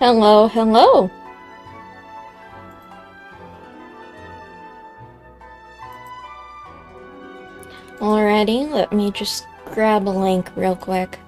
Hello, hello. Alrighty, let me just grab a link real quick.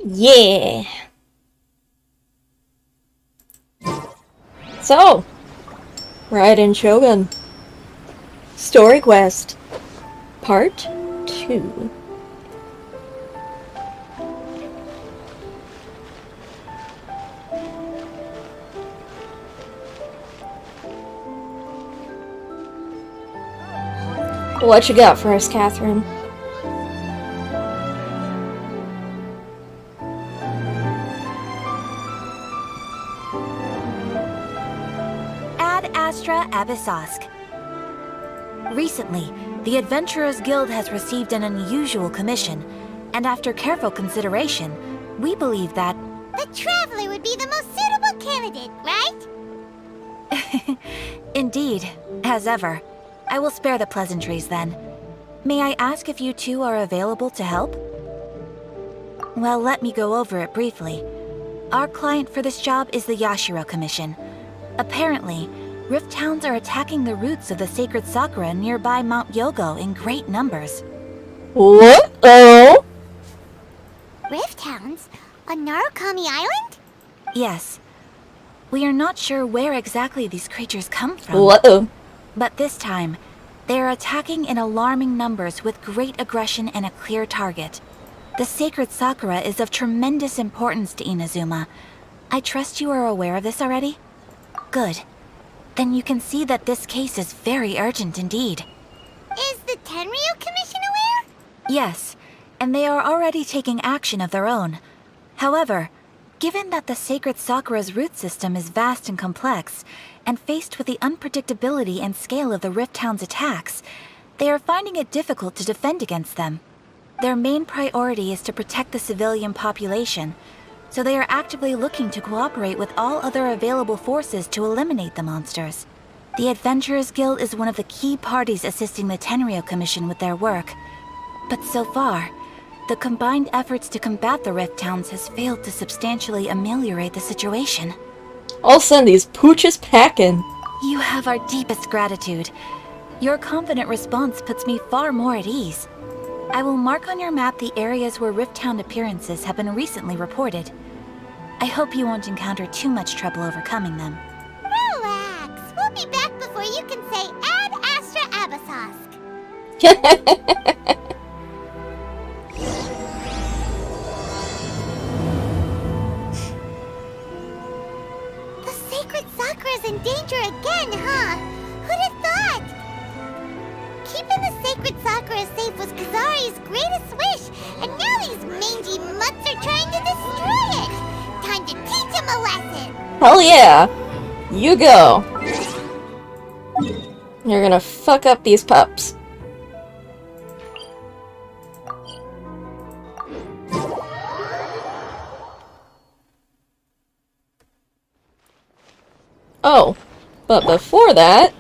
Yeah! So, Raiden Shogun. Story Quest. Part 2. What you got for us, Catherine? Ad Astra Abyssosk. Recently, the Adventurers Guild has received an unusual commission, and after careful consideration, we believe that the Traveler would be the most suitable candidate, right? Indeed, as ever. I will spare the pleasantries then. May I ask if you two are available to help? Well, let me go over it briefly. Our client for this job is the Yashiro Commission. Apparently, Rift Hounds are attacking the roots of the sacred sakura nearby Mount Yogo in great numbers. What? Oh? Rift Hounds? On Narukami Island? Yes. We are not sure where exactly these creatures come from. Uh-oh. But this time, they are attacking in alarming numbers with great aggression and a clear target. The sacred sakura is of tremendous importance to Inazuma. I trust you are aware of this already? Good. Then you can see that this case is very urgent indeed. Is the Tenryu Commission aware? Yes, and they are already taking action of their own. However, given that the sacred sakura's root system is vast and complex, and faced with the unpredictability and scale of the Rift Hound's attacks, they are finding it difficult to defend against them. Their main priority is to protect the civilian population, so they are actively looking to cooperate with all other available forces to eliminate the monsters. The Adventurers Guild is one of the key parties assisting the Tenryu Commission with their work. But so far, the combined efforts to combat the Rift Hounds has failed to substantially ameliorate the situation. I'll send these pooches packing. You have our deepest gratitude. Your confident response puts me far more at ease. I will mark on your map the areas where Rift Hound appearances have been recently reported. I hope you won't encounter too much trouble overcoming them. Relax. We'll be back before you can say Ad Astra Abyssosk. The sacred sakura's in danger again, huh? Who'd have thought? Keeping the sacred sakura safe was Kazari's greatest wish, and now these mangy mutts are trying to destroy it! Time to teach him a lesson! Hell yeah. You go. You're gonna fuck up these pups. Oh, but before that,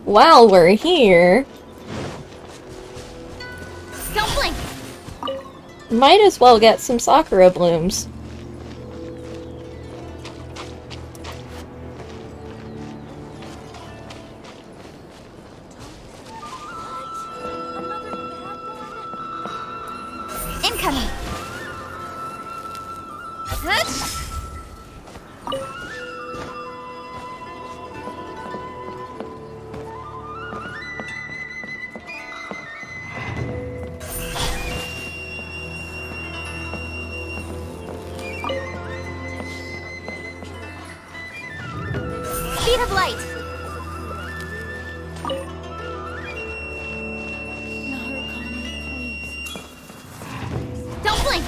while we're here, Don't blink! might as well get some sakura blooms. Incoming! Speed of light! Don't blink!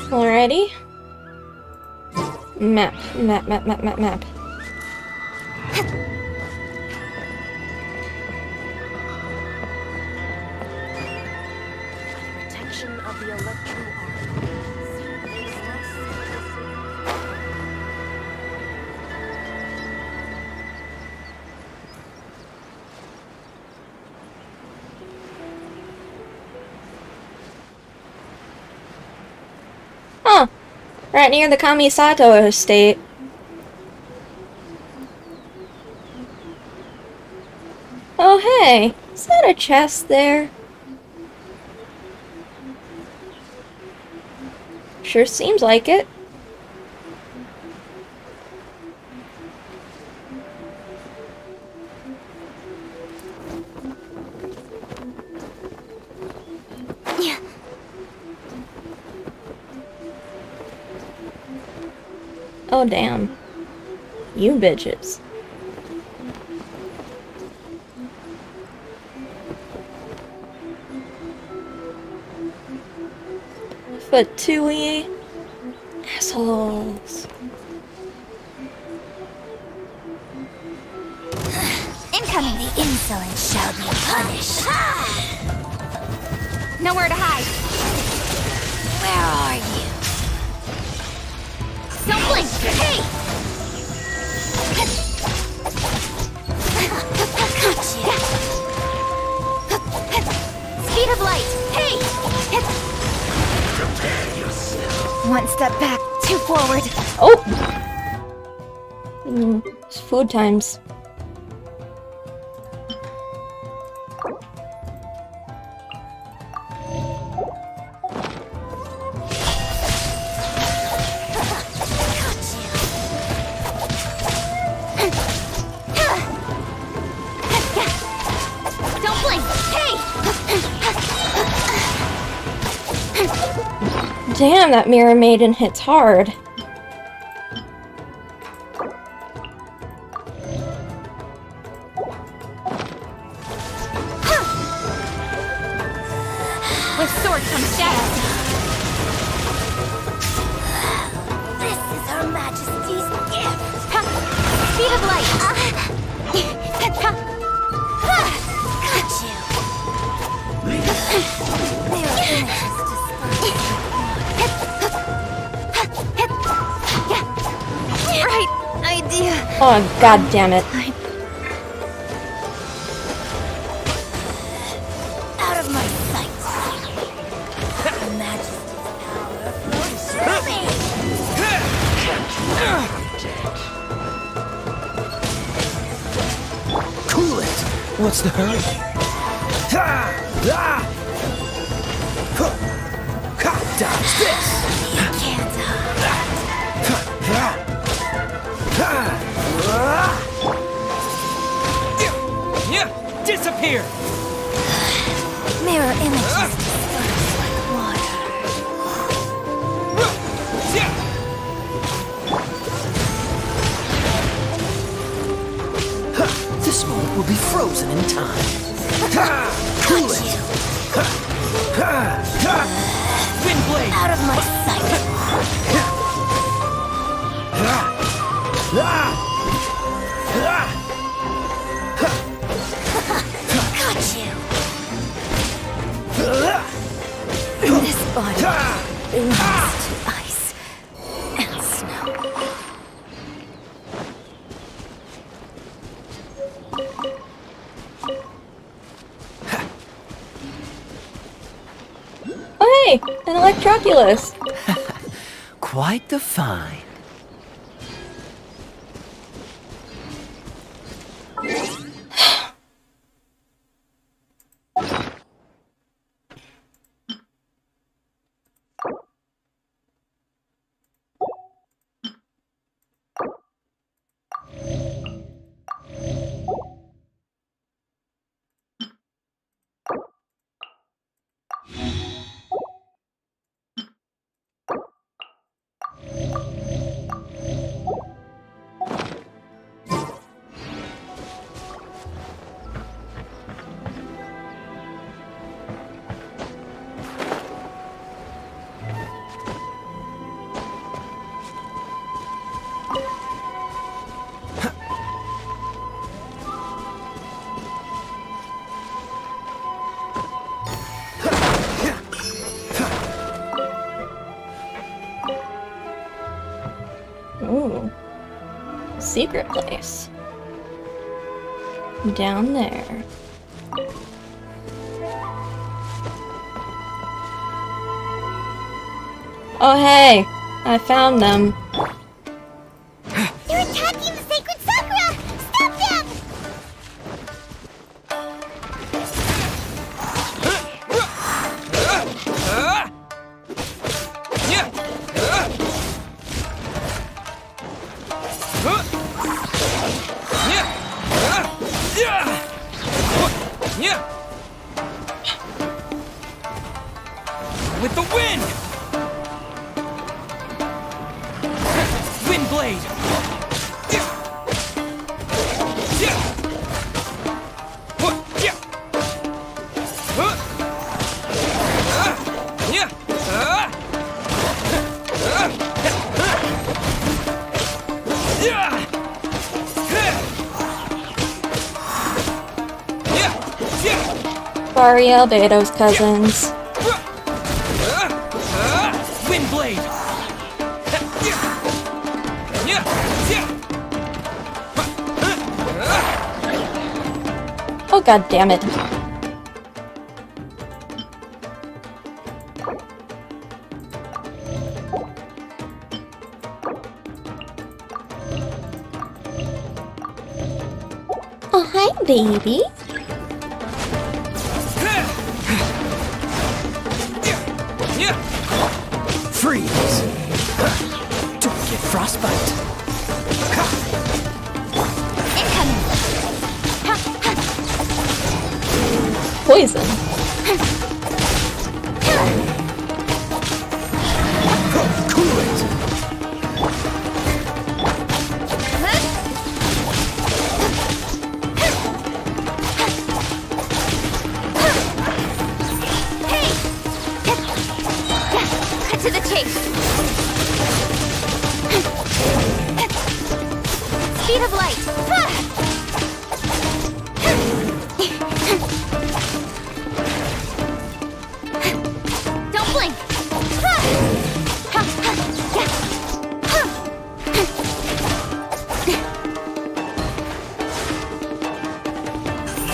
Alrighty. Map. Protection of the electro arc. Huh. Right near the Kamisato estate. Oh hey, is that a chest there? Sure seems like it. Yeah. Oh damn. You bitches. Fatui assholes. Incoming! The insolent shall be punished. Nowhere to hide. Where are you? Don't blink! Hey! Speed of light! Hey! One step back, two forward. Oh! It's food times. Don't blink! Hey! Damn, that Mirror Maiden hits hard. With sword comes shadow. This is Her Majesty's gift. Speed of light. Got you. Right idea. Oh, god damn it. Out of my sight. Her Majesty's power flows through me. Cool it! What's the hurry? Dodge this! You can't Disappear! mirror images disperse like water. This moment will be frozen in time. Cool it! Wind blade! Out of my sight. Got you. This body belongs to ice and snow. Oh hey, an Electroculus. Quite the find. secret place. Down there. Oh hey! I found them. They're attacking the sacred Sakura! Stop them! With the wind! Wind blade! Sorry, Albedo's cousins. Wind blade! Oh god damn it. Oh hi baby. Freeze! Don't get frostbite! Poison. Cool it! Cut to the chase! Speed of light! Don't blink!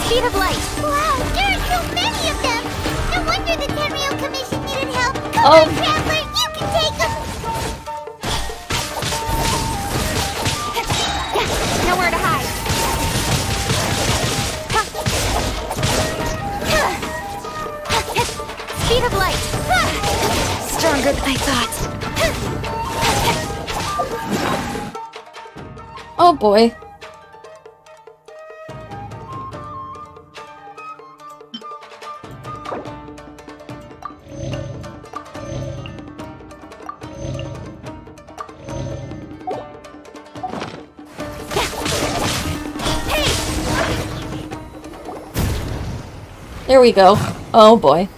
Speed of light! Wow, there are so many of them! No wonder the Tenryou Commission needed help! Come on, Traveler, you can take them! Nowhere to hide! Speed of light! Stronger than I thought! Oh boy. There we go. Oh boy.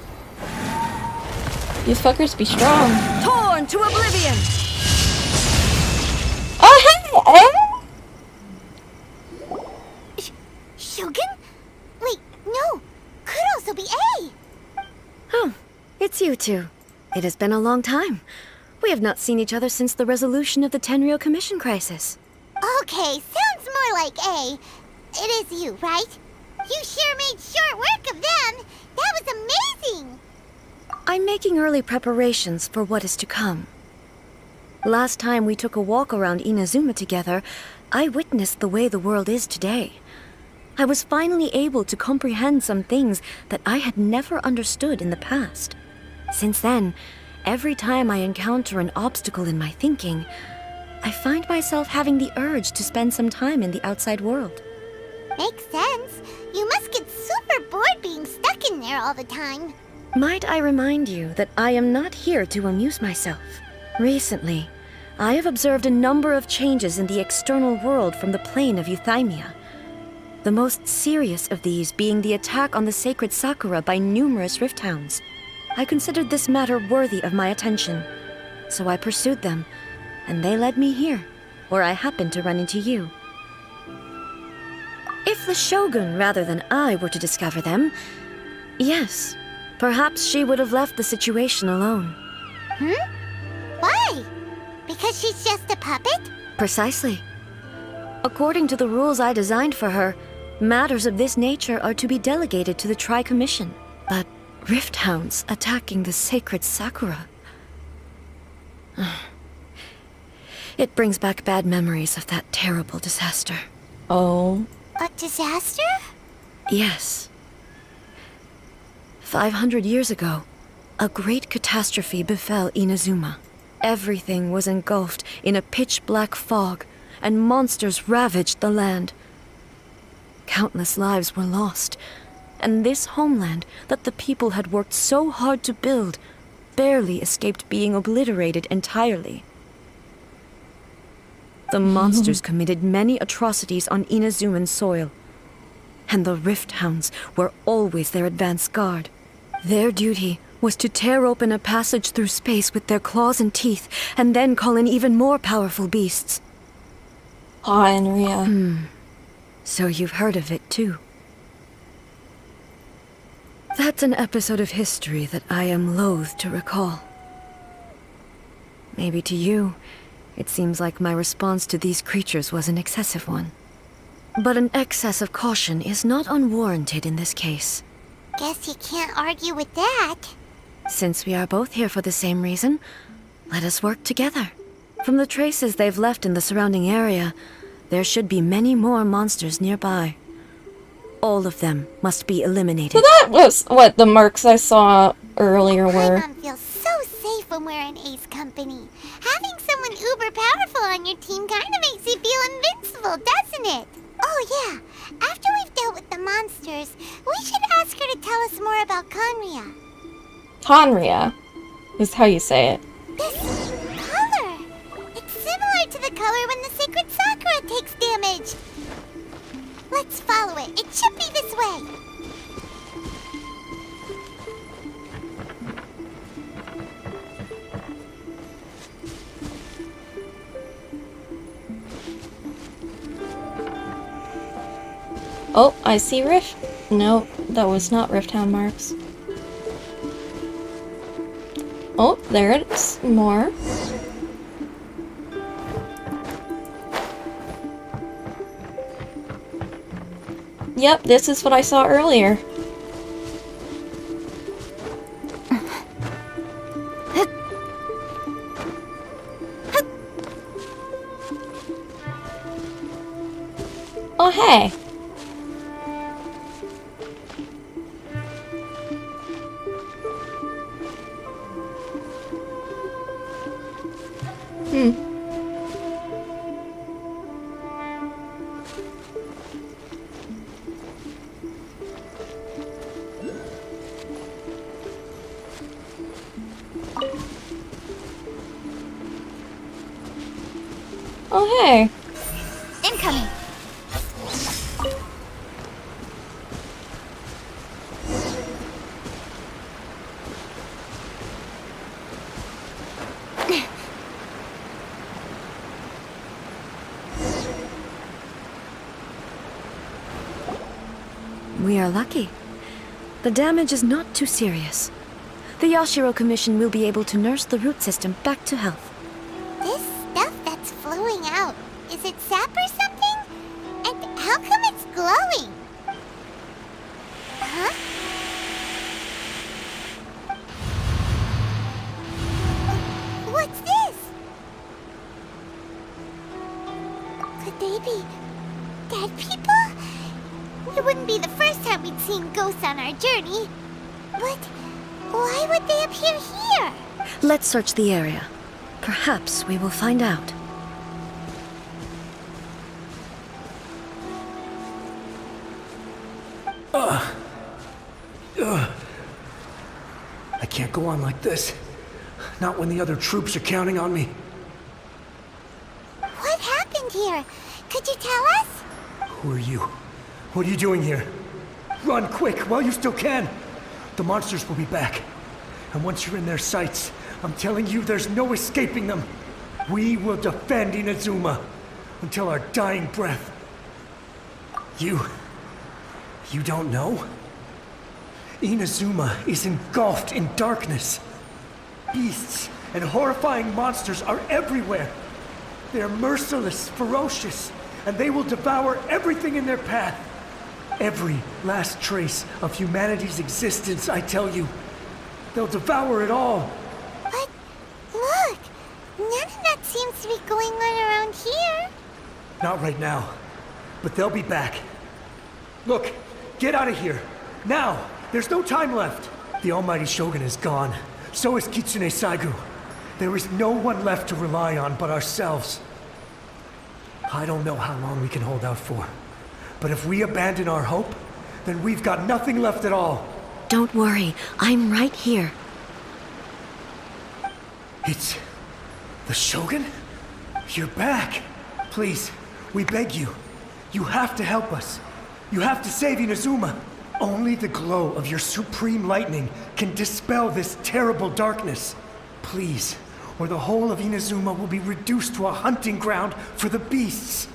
These fuckers be strong. Torn to oblivion! Oh hey! Shogun? Wait, no! Could also be A! Oh, it's you two. It has been a long time. We have not seen each other since the resolution of the Tenryou Commission crisis. Okay, sounds more like A. It is you, right? You sure made short work of them! That was amazing! I'm making early preparations for what is to come. Last time we took a walk around Inazuma together, I witnessed the way the world is today. I was finally able to comprehend some things that I had never understood in the past. Since then, every time I encounter an obstacle in my thinking, I find myself having the urge to spend some time in the outside world. Makes sense. You must get super bored being stuck in there all the time. Might I remind you that I am not here to amuse myself. Recently, I have observed a number of changes in the external world from the plane of Euthymia. The most serious of these being the attack on the sacred Sakura by numerous rift hounds. I considered this matter worthy of my attention, so I pursued them, and they led me here, where I happened to run into you. If the Shogun rather than I were to discover them, yes, perhaps she would have left the situation alone. Why? Because she's just a puppet? Precisely. According to the rules I designed for her, matters of this nature are to be delegated to the Tri-Commission. But Rift Hounds attacking the sacred Sakura... It brings back bad memories of that terrible disaster. Oh. A disaster? Yes. 500 years ago, a great catastrophe befell Inazuma. Everything was engulfed in a pitch-black fog, and monsters ravaged the land. Countless lives were lost, and this homeland that the people had worked so hard to build barely escaped being obliterated entirely. The monsters committed many atrocities on Inazuman soil, and the Rift Hounds were always their advance guard. Their duty was to tear open a passage through space with their claws and teeth, and then call in even more powerful beasts. Henria. So you've heard of it, too. That's an episode of history that I am loath to recall. Maybe to you, it seems like my response to these creatures was an excessive one. But an excess of caution is not unwarranted in this case. Guess you can't argue with that. Since we are both here for the same reason, let us work together. From the traces they've left in the surrounding area, there should be many more monsters nearby. All of them must be eliminated. So that was what the marks I saw earlier were. Paimon feels so safe when we're in Ace company. Having someone uber powerful on your team kind of makes you feel invincible, doesn't it? Oh yeah, after we've dealt with the monsters, we should ask her to tell us more about Conria. Henria is how you say it. This color! It's similar to the color when the sacred Sakura takes damage. Let's follow it. It should be this way. Oh, I see Rift. No, that was not Rift Hound marks. Oh, there it's more. Yep, this is what I saw earlier. Oh, hey. Oh, hey. Incoming! We are lucky. The damage is not too serious. The Yashiro Commission will be able to nurse the root system back to health. This stuff that's flowing out, is it sap or something? And how come it's glowing? Huh? What's this? Could they be dead people? It wouldn't be the first time we'd seen ghosts on our journey. But why would they appear here? Let's search the area. Perhaps we will find out. I can't go on like this. Not when the other troops are counting on me. What happened here? Could you tell us? Who are you? What are you doing here? Run quick while you still can. The monsters will be back. And once you're in their sights, I'm telling you there's no escaping them. We will defend Inazuma until our dying breath. You don't know? Inazuma is engulfed in darkness. Beasts and horrifying monsters are everywhere. They are merciless, ferocious, and they will devour everything in their path. Every last trace of humanity's existence, I tell you. They'll devour it all. But look, none of that seems to be going on around here. Not right now, but they'll be back. Look, get out of here. Now! There's no time left. The almighty Shogun is gone. So is Kitsune Saigu. There is no one left to rely on but ourselves. I don't know how long we can hold out for. But if we abandon our hope, then we've got nothing left at all. Don't worry, I'm right here. It's... the Shogun? You're back. Please, we beg you. You have to help us. You have to save Inazuma. Only the glow of your supreme lightning can dispel this terrible darkness. Please, or the whole of Inazuma will be reduced to a hunting ground for the beasts.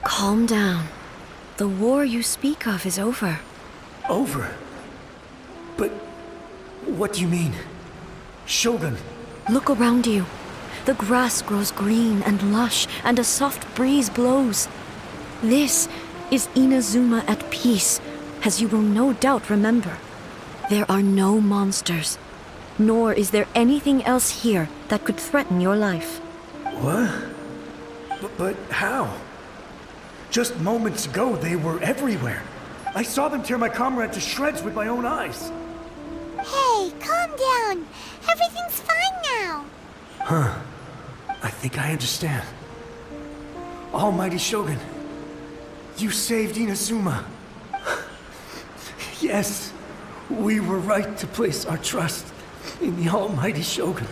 Calm down. The war you speak of is over. Over? But what do you mean? Shogun? Look around you. The grass grows green and lush, and a soft breeze blows. This is Inazuma at peace, as you will no doubt remember. There are no monsters, nor is there anything else here that could threaten your life. What? But how? Just moments ago, they were everywhere. I saw them tear my comrade to shreds with my own eyes. Hey, calm down. Everything's fine now. Huh. I think I understand. Almighty Shogun, you saved Inazuma. Yes, we were right to place our trust in the Almighty Shogun.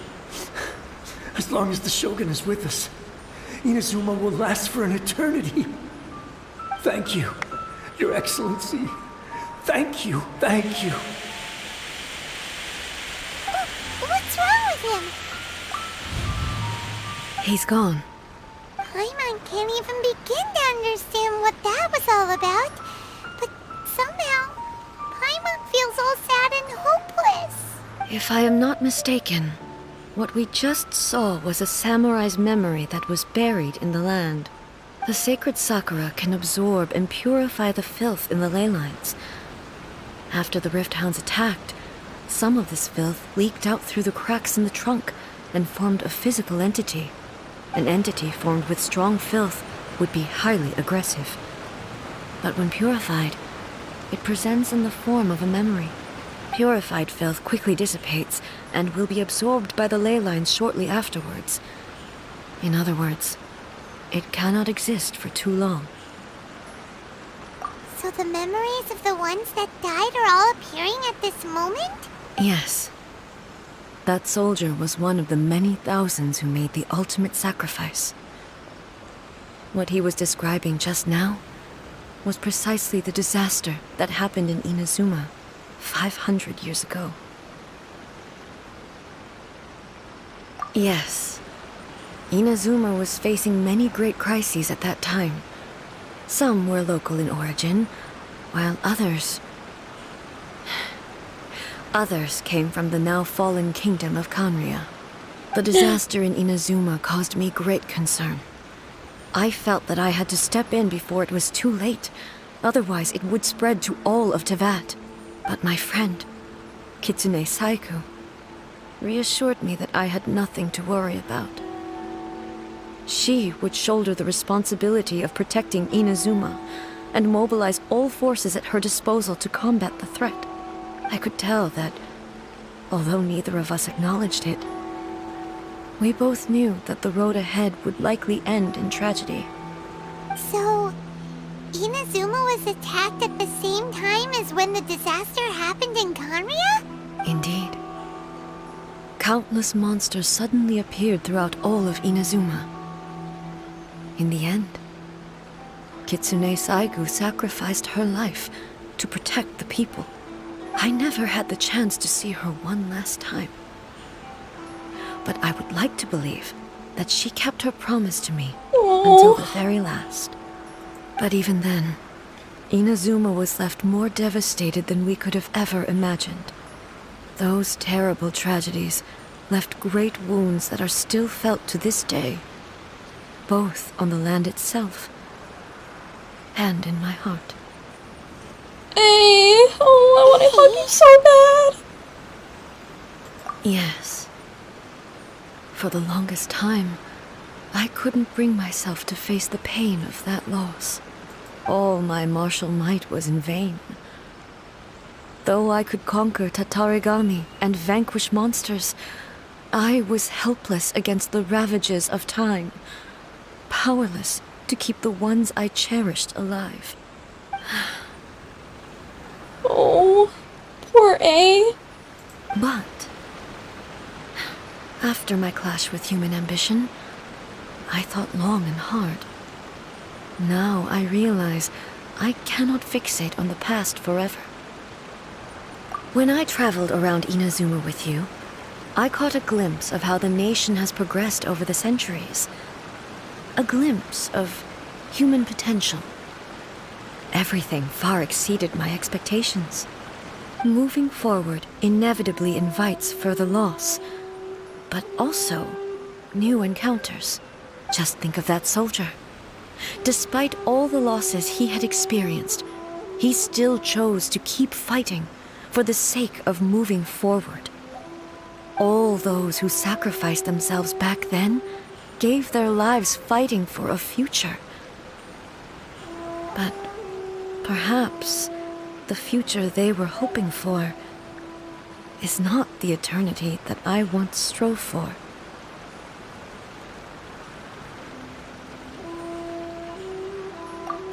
As long as the Shogun is with us, Inazuma will last for an eternity. Thank you, Your Excellency. Thank you, thank you. What's wrong with him? He's gone. Paimon can't even begin to understand what that was all about. But somehow, Paimon feels all sad and hopeless. If I am not mistaken, what we just saw was a samurai's memory that was buried in the land. The sacred sakura can absorb and purify the filth in the ley lines. After the Rift Hounds attacked, some of this filth leaked out through the cracks in the trunk and formed a physical entity. An entity formed with strong filth would be highly aggressive. But when purified, it presents in the form of a memory. Purified filth quickly dissipates and will be absorbed by the ley lines shortly afterwards. In other words, it cannot exist for too long. So the memories of the ones that died are all appearing at this moment? Yes. That soldier was one of the many thousands who made the ultimate sacrifice. What he was describing just now was precisely the disaster that happened in Inazuma 500 years ago. Yes. Inazuma was facing many great crises at that time. Some were local in origin, while others came from the now fallen kingdom of Kanria. The disaster in Inazuma caused me great concern. I felt that I had to step in before it was too late, otherwise it would spread to all of Tevat. But my friend, Kitsune Saigu, reassured me that I had nothing to worry about. She would shoulder the responsibility of protecting Inazuma and mobilize all forces at her disposal to combat the threat. I could tell that, although neither of us acknowledged it, we both knew that the road ahead would likely end in tragedy. So, Inazuma was attacked at the same time as when the disaster happened in Kanria? Indeed. Countless monsters suddenly appeared throughout all of Inazuma. In the end, Kitsune Saigu sacrificed her life to protect the people. I never had the chance to see her one last time. But I would like to believe that she kept her promise to me until the very last. But even then, Inazuma was left more devastated than we could have ever imagined. Those terrible tragedies left great wounds that are still felt to this day, both on the land itself and in my heart. Hey, oh, I want to hug you so bad. Yes. For the longest time, I couldn't bring myself to face the pain of that loss. All my martial might was in vain. Though I could conquer Tatarigami and vanquish monsters, I was helpless against the ravages of time, powerless to keep the ones I cherished alive. Oh, poor A. But after my clash with human ambition, I thought long and hard. Now I realize I cannot fixate on the past forever. When I traveled around Inazuma with you, I caught a glimpse of how the nation has progressed over the centuries. A glimpse of human potential. Everything far exceeded my expectations. Moving forward inevitably invites further loss, but also new encounters. Just think of that soldier. Despite all the losses he had experienced, he still chose to keep fighting for the sake of moving forward. All those who sacrificed themselves back then gave their lives fighting for a future. But perhaps the future they were hoping for is not the eternity that I once strove for.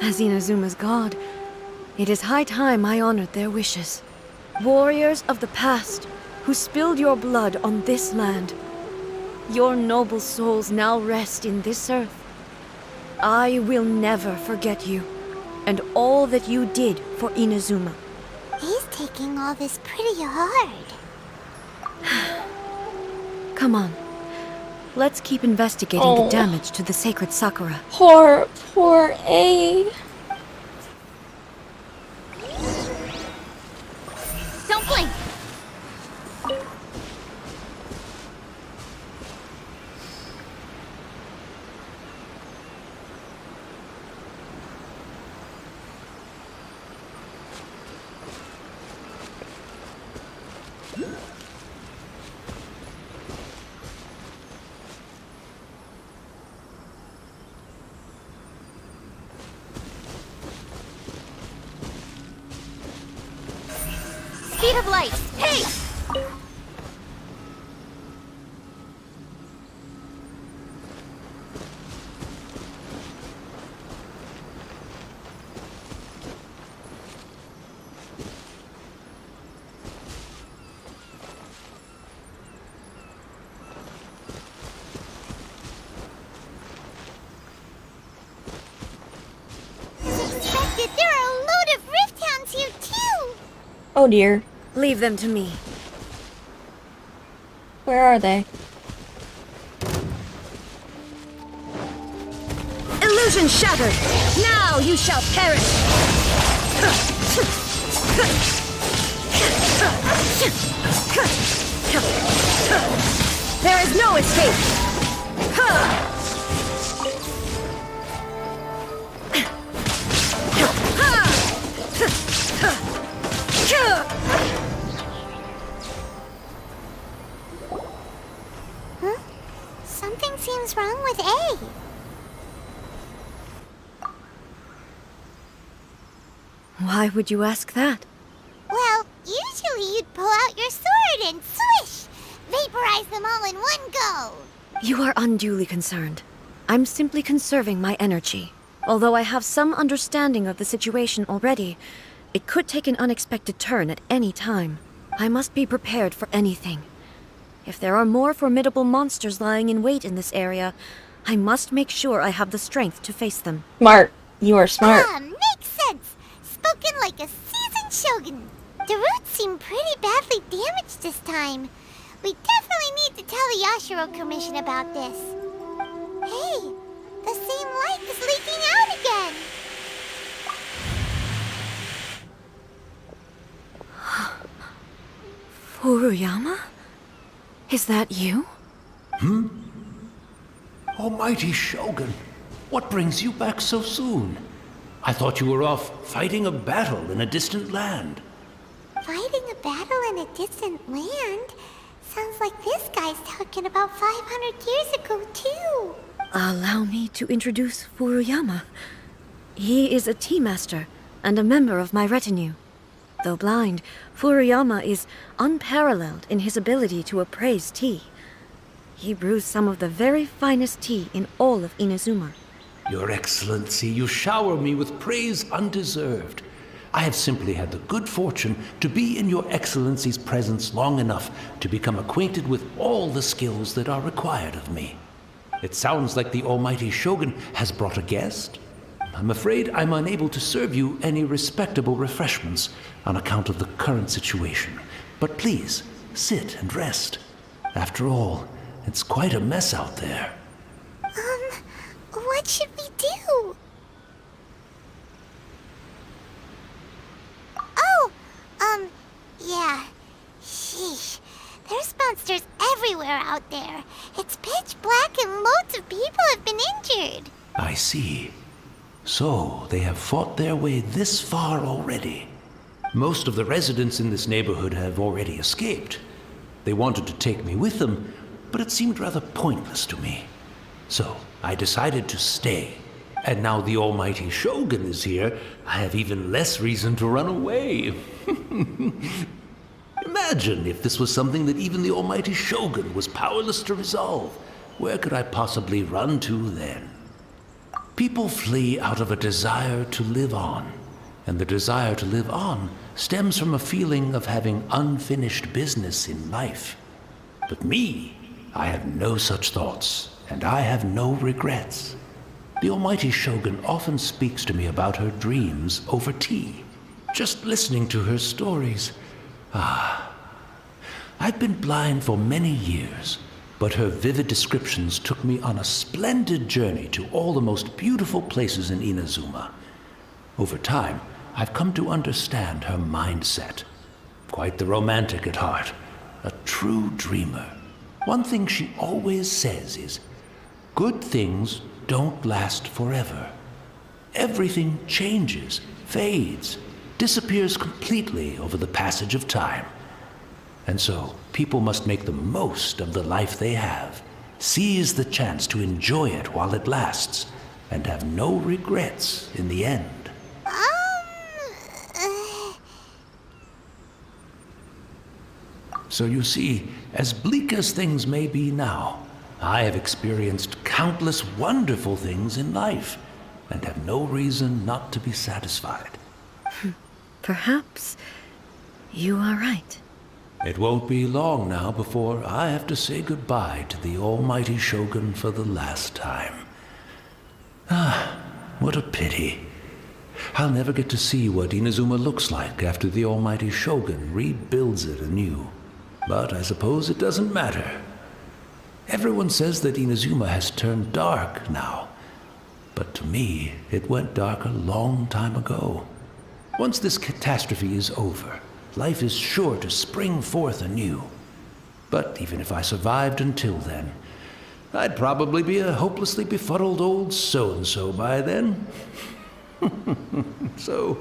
As Inazuma's god, it is high time I honored their wishes. Warriors of the past, who spilled your blood on this land, your noble souls now rest in this earth. I will never forget you, and all that you did for Inazuma. He's taking all this pretty hard. Come on, let's keep investigating the damage to the sacred Sakura. Poor A. Don't blink! Speed of light! Hey! As expected, there are a load of rift hounds here too! Oh dear. Leave them to me. Where are they? Illusion shattered! Now you shall perish! There is no escape! Something seems wrong with A. Why would you ask that? Well, usually you'd pull out your sword and swish! Vaporize them all in one go! You are unduly concerned. I'm simply conserving my energy. Although I have some understanding of the situation already, it could take an unexpected turn at any time. I must be prepared for anything. If there are more formidable monsters lying in wait in this area, I must make sure I have the strength to face them. Smart. You are smart. Makes sense! Spoken like a seasoned shogun. The roots seem pretty badly damaged this time. We definitely need to tell the Yashiro Commission about this. Hey, the same light is leaking out again! Furuyama? Is that you? Almighty Shogun, what brings you back so soon? I thought you were off fighting a battle in a distant land. Fighting a battle in a distant land? Sounds like this guy's talking about 500 years ago, too. Allow me to introduce Furuyama. He is a tea master and a member of my retinue. Though blind, Furuyama is unparalleled in his ability to appraise tea. He brews some of the very finest tea in all of Inazuma. Your Excellency, you shower me with praise undeserved. I have simply had the good fortune to be in Your Excellency's presence long enough to become acquainted with all the skills that are required of me. It sounds like the almighty Shogun has brought a guest. I'm afraid I'm unable to serve you any respectable refreshments on account of the current situation. But please, sit and rest. After all, it's quite a mess out there. What should we do? Oh, yeah. Sheesh. There's monsters everywhere out there. It's pitch black and loads of people have been injured. I see. So, they have fought their way this far already. Most of the residents in this neighborhood have already escaped. They wanted to take me with them, but it seemed rather pointless to me. So, I decided to stay. And now the almighty Shogun is here, I have even less reason to run away. Imagine if this was something that even the almighty Shogun was powerless to resolve. Where could I possibly run to then? People flee out of a desire to live on, and the desire to live on stems from a feeling of having unfinished business in life. But me, I have no such thoughts, and I have no regrets. The almighty Shogun often speaks to me about her dreams over tea. Just listening to her stories. I've been blind for many years, but her vivid descriptions took me on a splendid journey to all the most beautiful places in Inazuma. Over time, I've come to understand her mindset. Quite the romantic at heart, a true dreamer. One thing she always says is, good things don't last forever. Everything changes, fades, disappears completely over the passage of time. And so, people must make the most of the life they have, seize the chance to enjoy it while it lasts, and have no regrets in the end. So you see, as bleak as things may be now, I have experienced countless wonderful things in life, and have no reason not to be satisfied. Perhaps you are right. It won't be long now before I have to say goodbye to the almighty Shogun for the last time. What a pity. I'll never get to see what Inazuma looks like after the almighty Shogun rebuilds it anew. But I suppose it doesn't matter. Everyone says that Inazuma has turned dark now. But to me, it went dark a long time ago. Once this catastrophe is over, life is sure to spring forth anew. But even if I survived until then, I'd probably be a hopelessly befuddled old so-and-so by then. So,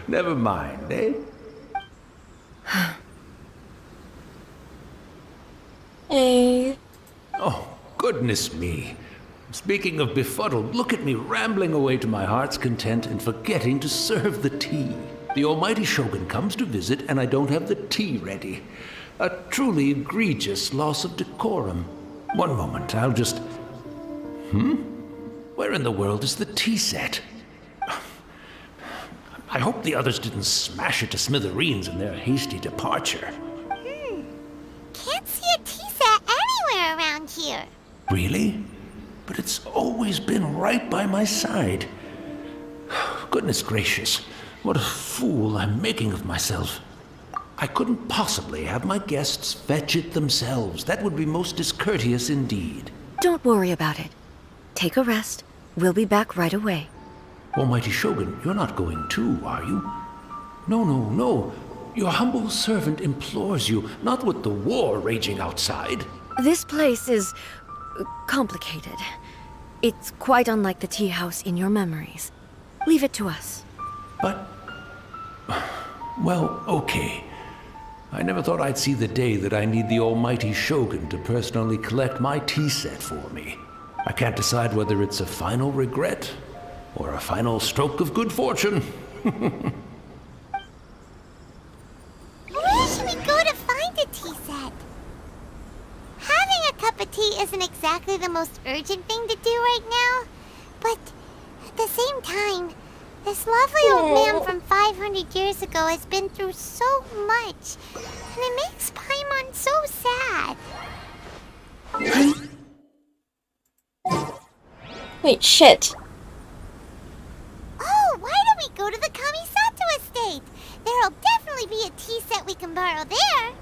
never mind, eh? Hey. Oh, goodness me. Speaking of befuddled, look at me rambling away to my heart's content and forgetting to serve the tea. The almighty Shogun comes to visit and I don't have the tea ready. A truly egregious loss of decorum. One moment, I'll just... Where in the world is the tea set? I hope the others didn't smash it to smithereens in their hasty departure. Can't see a tea set anywhere around here. Really? But it's always been right by my side. Goodness gracious, what a fool I'm making of myself. I couldn't possibly have my guests fetch it themselves. That would be most discourteous indeed. Don't worry about it. Take a rest. We'll be back right away. Almighty Shogun, you're not going too, are you? No. Your humble servant implores you, not with the war raging outside. This place is complicated. It's quite unlike the tea house in your memories. Leave it to us. But, well, okay. I never thought I'd see the day that I need the almighty Shogun to personally collect my tea set for me. I can't decide whether it's a final regret or a final stroke of good fortune. Where should we go to find a tea set? Having a cup of tea isn't exactly the most urgent thing to do right now, but at the same time, this lovely old man from 500 years ago has been through so much, and it makes Paimon so sad. Wait, shit. Oh, why don't we go to the Kamisato estate? There'll definitely be a tea set we can borrow there.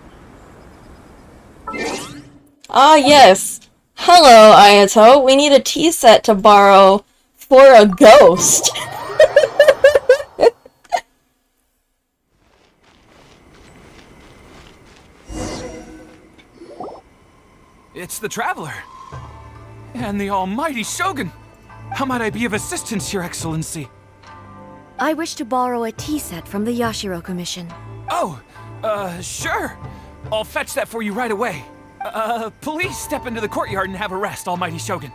Ah, yes. Hello, Ayato. We need a tea set to borrow for a ghost. It's the Traveler. And the almighty Shogun. How might I be of assistance, Your Excellency? I wish to borrow a tea set from the Yashiro Commission. Oh, sure. I'll fetch that for you right away. Please step into the courtyard and have a rest, almighty Shogun.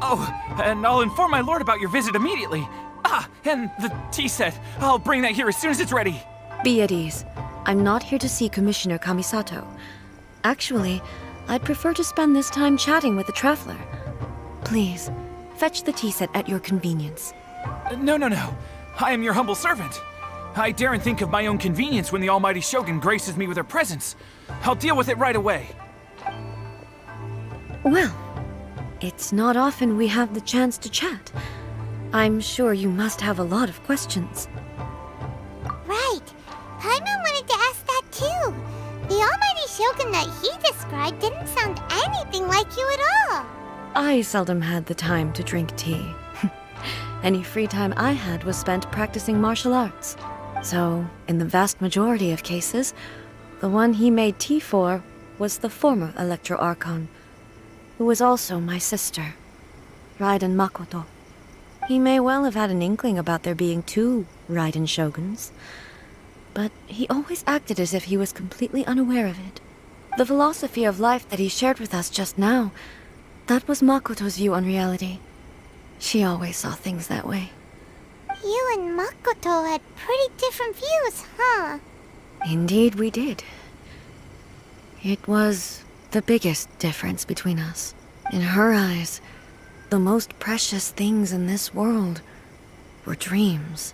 Oh, and I'll inform my lord about your visit immediately. Ah, and the tea set. I'll bring that here as soon as it's ready. Be at ease. I'm not here to see Commissioner Kamisato. Actually, I'd prefer to spend this time chatting with the Traveler. Please, fetch the tea set at your convenience. No. I am your humble servant. I daren't think of my own convenience when the almighty Shogun graces me with her presence. I'll deal with it right away. Well, it's not often we have the chance to chat. I'm sure you must have a lot of questions. Right. Paimon wanted to ask that too. The almighty Shogun that he described didn't sound anything like you at all. I seldom had the time to drink tea. Any free time I had was spent practicing martial arts. So, in the vast majority of cases, the one he made tea for was the former Electro Archon, who was also my sister, Raiden Makoto. He may well have had an inkling about there being two Raiden Shoguns, but he always acted as if he was completely unaware of it. The philosophy of life that he shared with us just now, that was Makoto's view on reality. She always saw things that way. You and Makoto had pretty different views, huh? Indeed we did. It was the biggest difference between us. In her eyes, the most precious things in this world were dreams.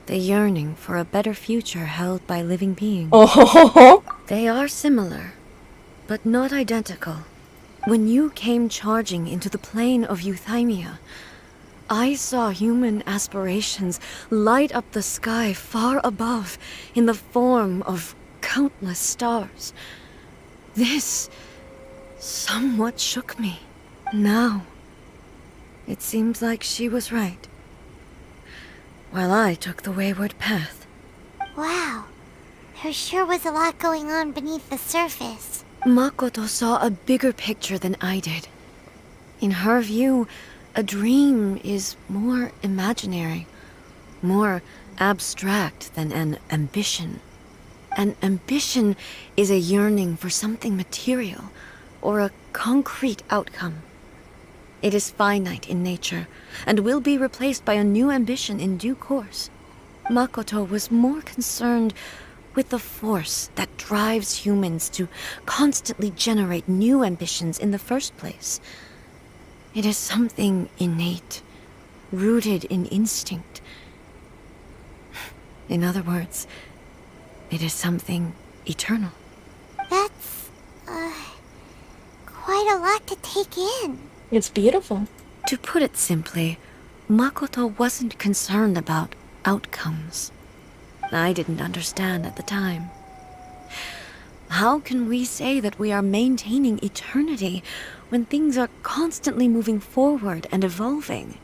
The yearning for a better future held by living beings. Oh, They are similar, but not identical. When you came charging into the plane of Euthymia, I saw human aspirations light up the sky far above in the form of countless stars. This somewhat shook me. Now, it seems like she was right, while I took the wayward path. Wow. There sure was a lot going on beneath the surface. Makoto saw a bigger picture than I did. In her view, a dream is more imaginary, more abstract than an ambition. An ambition is a yearning for something material, or a concrete outcome. It is finite in nature, and will be replaced by a new ambition in due course. Makoto was more concerned with the force that drives humans to constantly generate new ambitions in the first place. It is something innate, rooted in instinct. In other words, it is something eternal. That's, quite a lot to take in. it's beautiful. To put it simply, Makoto wasn't concerned about outcomes. I didn't understand at the time. How can we say that we are maintaining eternity when things are constantly moving forward and evolving?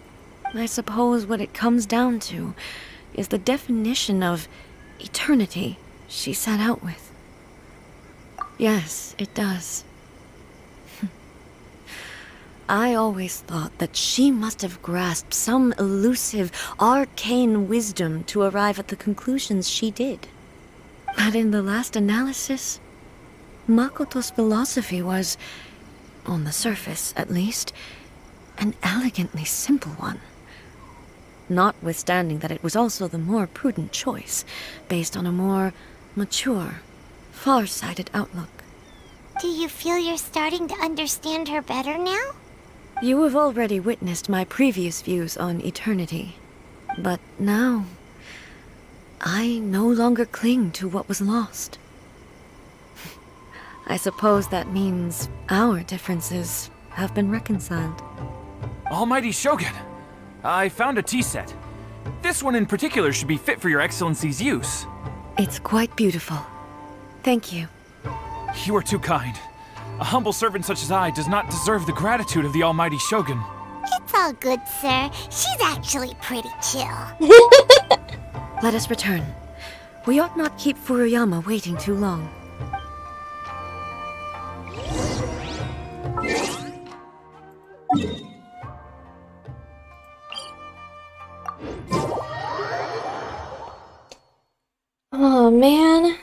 I suppose what it comes down to is the definition of eternity she set out with. Yes, it does. I always thought that she must have grasped some elusive, arcane wisdom to arrive at the conclusions she did. But in the last analysis, Makoto's philosophy was, on the surface at least, an elegantly simple one. Notwithstanding that it was also the more prudent choice, based on a more mature, far-sighted outlook. Do you feel you're starting to understand her better now? You have already witnessed my previous views on eternity. But now, I no longer cling to what was lost. I suppose that means our differences have been reconciled. Almighty Shogun, I found a tea set. This one in particular should be fit for your Excellency's use. It's quite beautiful. Thank you. You are too kind. A humble servant such as I does not deserve the gratitude of the Almighty Shogun. It's all good, sir. She's actually pretty chill. Let us return. We ought not keep Furuyama waiting too long. Oh, man.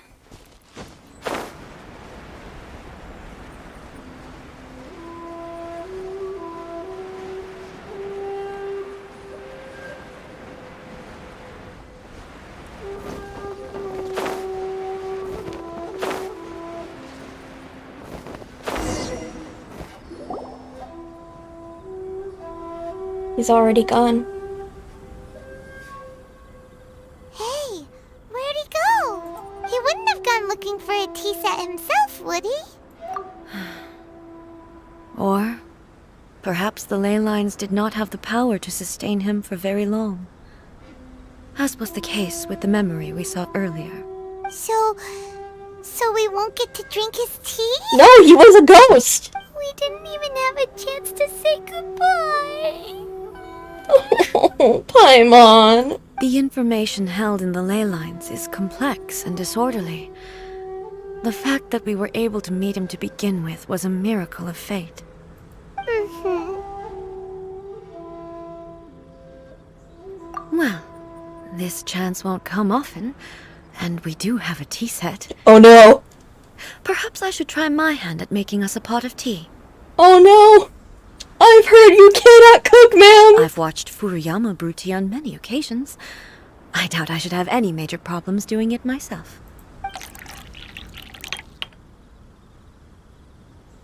He's already gone. Hey, where'd he go? He wouldn't have gone looking for a tea set himself, would he? Or perhaps the ley lines did not have the power to sustain him for very long. As was the case with the memory we saw earlier. So we won't get to drink his tea? No, he was a ghost! We didn't even have a chance to say goodbye. Oh, Paimon. The information held in the ley lines is complex and disorderly. The fact that we were able to meet him to begin with was a miracle of fate. Well, this chance won't come often, and we do have a tea set. Oh no. Perhaps I should try my hand at making us a pot of tea. Oh no. I've heard you cannot cook, ma'am. I've watched Furuyama brew tea on many occasions. I doubt I should have any major problems doing it myself.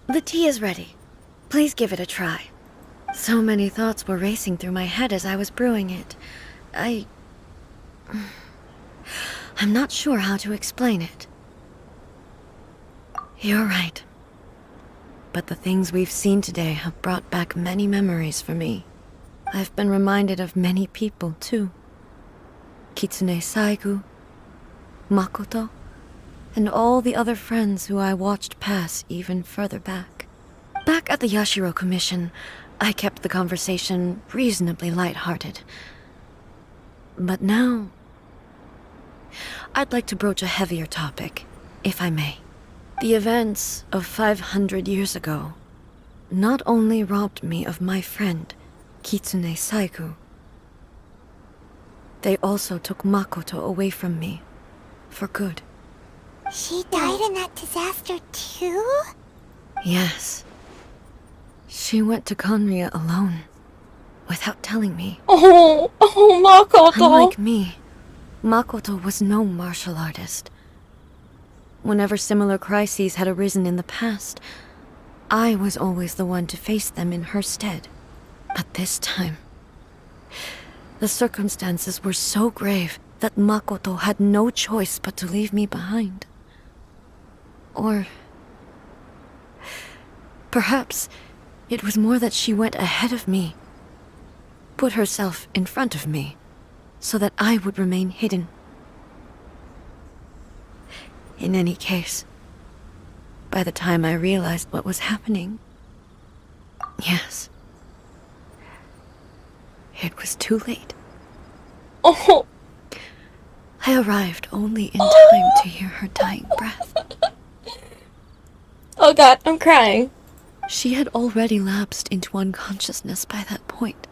The tea is ready. Please give it a try. So many thoughts were racing through my head as I was brewing it. I'm not sure how to explain it. You're right. But the things we've seen today have brought back many memories for me. I've been reminded of many people, too. Kitsune Saigu, Makoto, and all the other friends who I watched pass even further back. Back at the Yashiro Commission, I kept the conversation reasonably light-hearted. But now, I'd like to broach a heavier topic, if I may. The events of 500 years ago not only robbed me of my friend, Kitsune Saigu, they also took Makoto away from me, for good. She died in that disaster too? Yes. She went to Conria alone, without telling me. Oh, Makoto. Unlike me, Makoto was no martial artist. Whenever similar crises had arisen in the past, I was always the one to face them in her stead. But this time, the circumstances were so grave that Makoto had no choice but to leave me behind. Or perhaps it was more that she went ahead of me, put herself in front of me, so that I would remain hidden. In any case, by the time I realized what was happening, yes, it was too late. Oh. I arrived only in time to hear her dying breath. Oh god, I'm crying. She had already lapsed into unconsciousness by that point,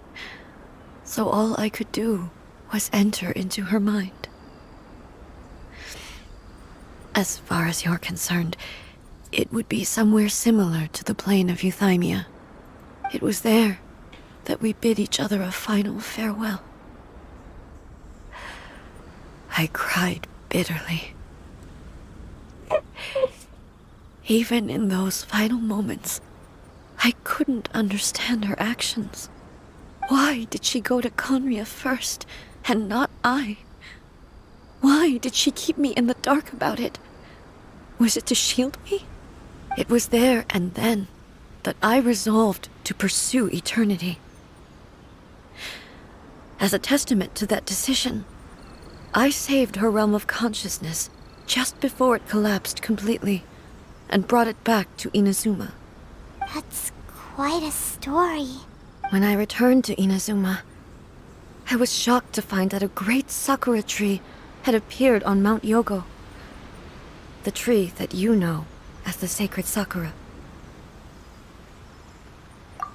so all I could do was enter into her mind. As far as you're concerned, it would be somewhere similar to the plane of Euthymia. It was there that we bid each other a final farewell. I cried bitterly. Even in those final moments, I couldn't understand her actions. Why did she go to Conria first, and not I? Why did she keep me in the dark about it? Was it to shield me? It was there and then that I resolved to pursue eternity. As a testament to that decision, I saved her realm of consciousness just before it collapsed completely, and brought it back to Inazuma. That's quite a story. When I returned to Inazuma, I was shocked to find that a great sakura tree had appeared on Mount Yogo. The tree that you know as the sacred sakura.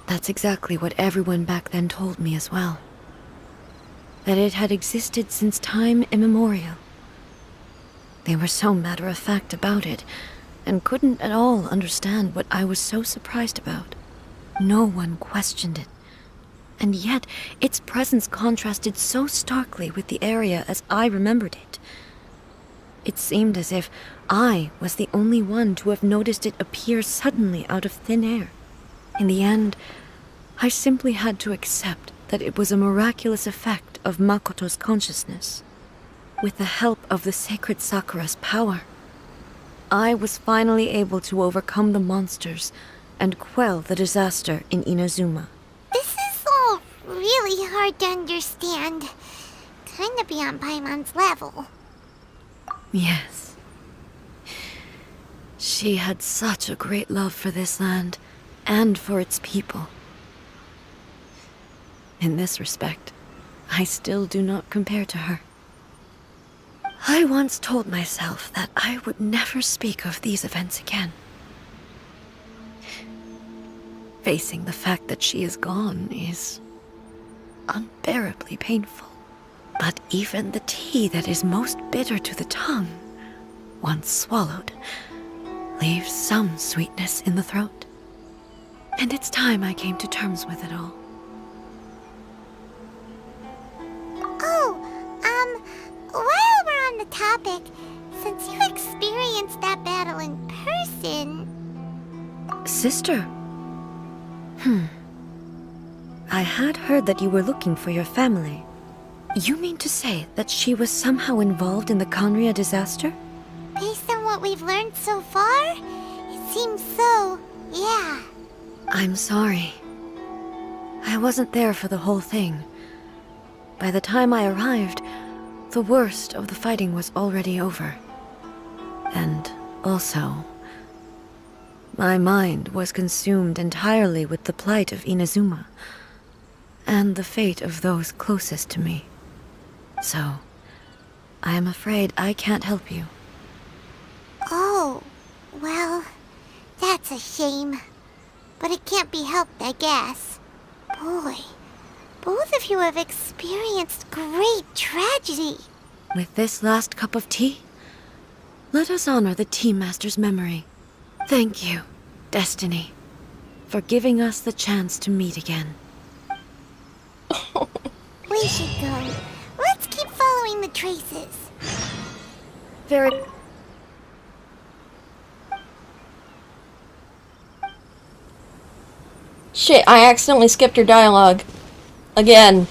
That's exactly what everyone back then told me as well. That it had existed since time immemorial. They were so matter-of-fact about it, and couldn't at all understand what I was so surprised about. No one questioned it. And yet, its presence contrasted so starkly with the area as I remembered it. It seemed as if I was the only one to have noticed it appear suddenly out of thin air. In the end, I simply had to accept that it was a miraculous effect of Makoto's consciousness. With the help of the sacred Sakura's power, I was finally able to overcome the monsters and quell the disaster in Inazuma. This is all really hard to understand. Kinda beyond Paimon's level. Yes. She had such a great love for this land, and for its people. In this respect, I still do not compare to her. I once told myself that I would never speak of these events again. Facing the fact that she is gone is unbearably painful. But even the tea that is most bitter to the tongue, once swallowed, leaves some sweetness in the throat. And it's time I came to terms with it all. While we're on the topic, since you experienced that battle in person... Sister? I had heard that you were looking for your family. You mean to say that she was somehow involved in the Conria disaster? Based on what we've learned so far, it seems so, yeah. I'm sorry. I wasn't there for the whole thing. By the time I arrived, the worst of the fighting was already over. And also, my mind was consumed entirely with the plight of Inazuma, and the fate of those closest to me. So, I am afraid I can't help you. Oh, well, that's a shame. But it can't be helped, I guess. Boy, both of you have experienced great tragedy. With this last cup of tea, let us honor the Tea Master's memory. Thank you, Destiny, for giving us the chance to meet again. We should go. Let's keep following the traces. Very... Shit, I accidentally skipped your dialogue. Again.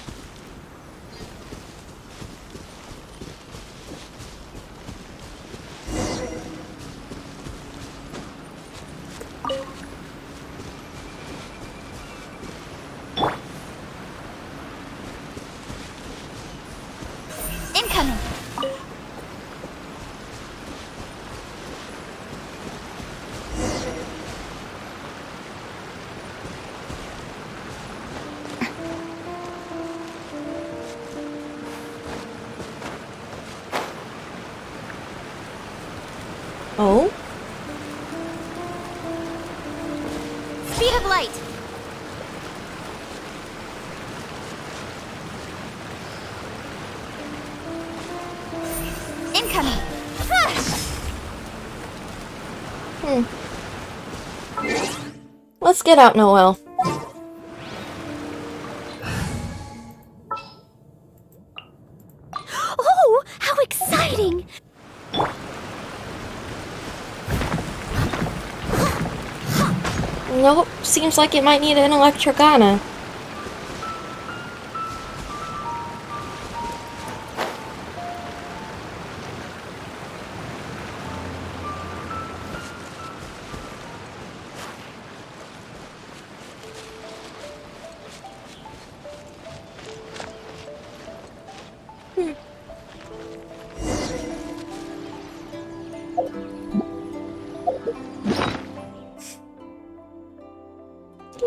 Incoming! Oh? Speed Let's get out, Noel. Oh, how exciting! Nope, seems like it might need an electrogana.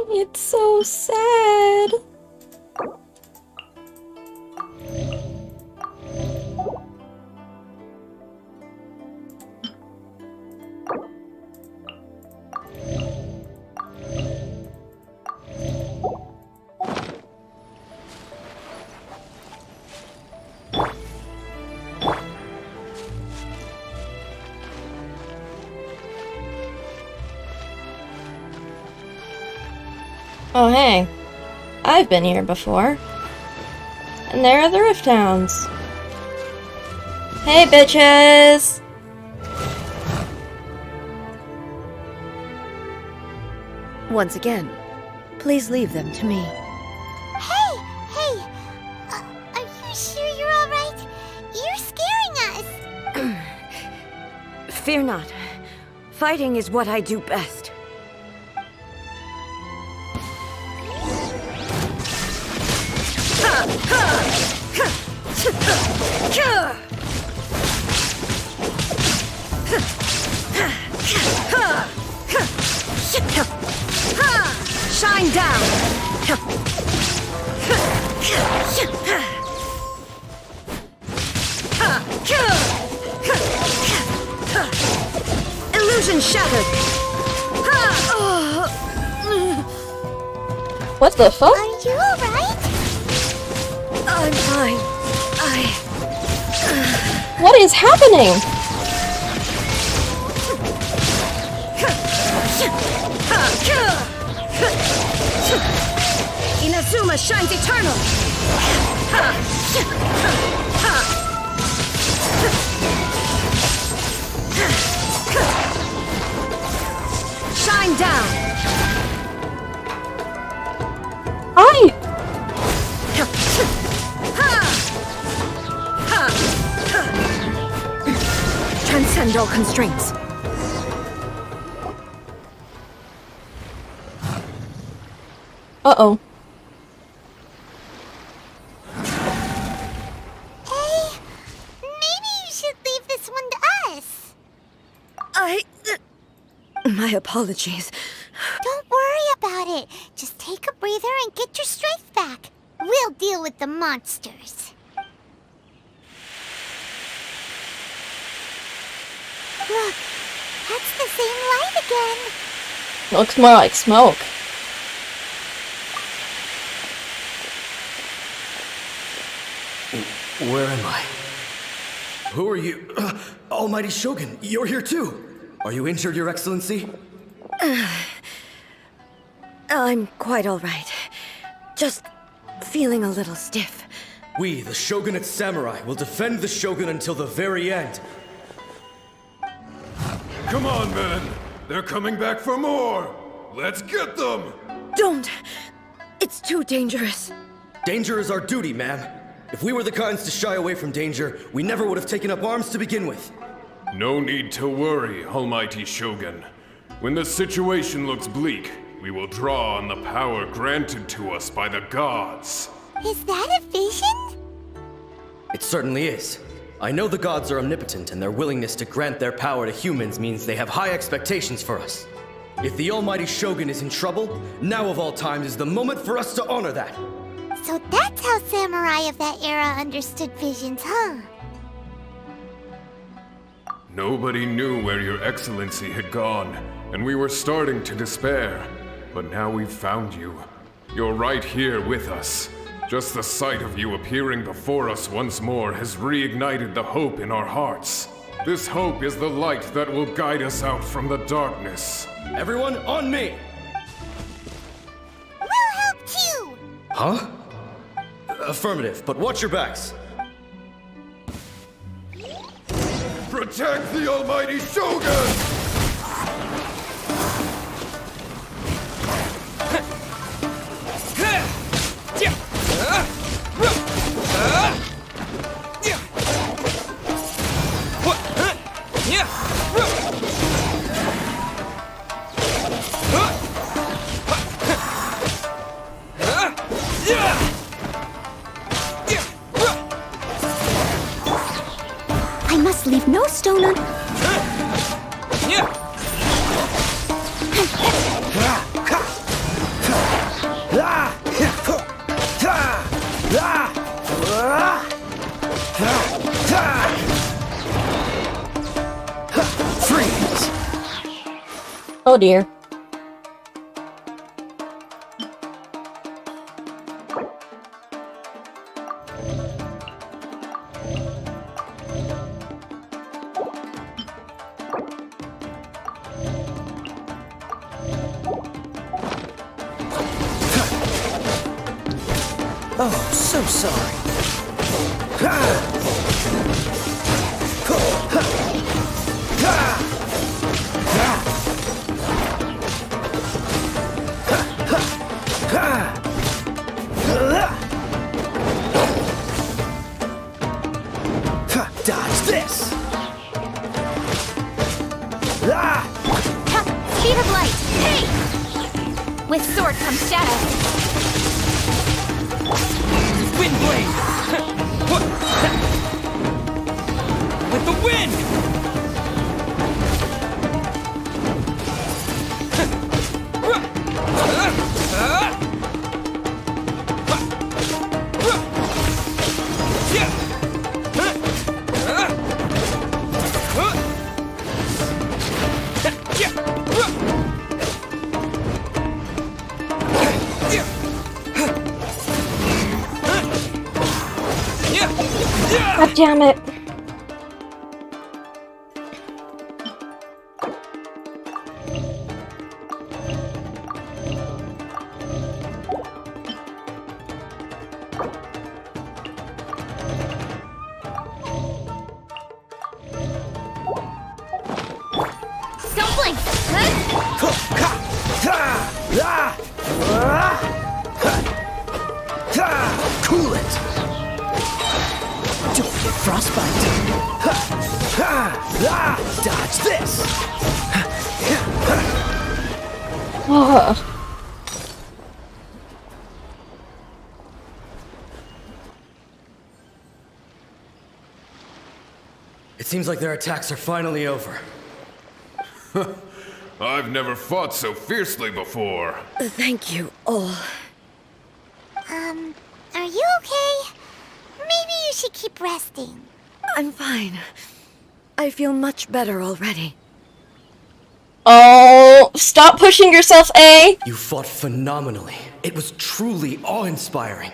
It's so sad. Oh hey, I've been here before. And there are the Rift Towns. Hey bitches! Once again, please leave them to me. Hey, are you sure you're all right? You're scaring us. Fear not. Fighting is what I do best. Shine down! Illusion shattered! What the fuck? Are you all right? I'm fine. What is happening? Inazuma shines eternal! Shine down! Transcend all constraints. Uh-oh. Hey, maybe you should leave this one to us. My apologies. Don't worry about it. Just take a breather and get your strength back. We'll deal with the monsters. Look, that's the same light again. Looks more like smoke. Where am I? Who are you? Almighty Shogun, you're here too! Are you injured, Your Excellency? I'm quite all right. Just feeling a little stiff. We, the Shogunate Samurai, will defend the Shogun until the very end. Come on, men! They're coming back for more! Let's get them! Don't! It's too dangerous. Danger is our duty, ma'am. If we were the kinds to shy away from danger, we never would have taken up arms to begin with. No need to worry, Almighty Shogun. When the situation looks bleak, we will draw on the power granted to us by the gods. Is that a vision? It certainly is. I know the gods are omnipotent, and their willingness to grant their power to humans means they have high expectations for us. If the Almighty Shogun is in trouble, now of all times is the moment for us to honor that. So that's how samurai of that era understood visions, huh? Nobody knew where Your Excellency had gone, and we were starting to despair. But now we've found you. You're right here with us. Just the sight of you appearing before us once more has reignited the hope in our hearts. This hope is the light that will guide us out from the darkness. Everyone, on me! We'll help too! Huh? Affirmative, but watch your backs. Protect the almighty Shogun! I must leave no stone un... Freeze! Oh dear. Oh, so sorry. Dodge this! Speed of light! Hey! With sword comes shadow. Wind blade! With the wind! God damn it. Stumbling! Cool it! Don't get frostbite! Dodge this! Ugh. It seems like their attacks are finally over. I've never fought so fiercely before. Thank you all. Are you okay? Maybe you should keep resting. I'm fine. I feel much better already. Oh, stop pushing yourself, A. You fought phenomenally. It was truly awe-inspiring.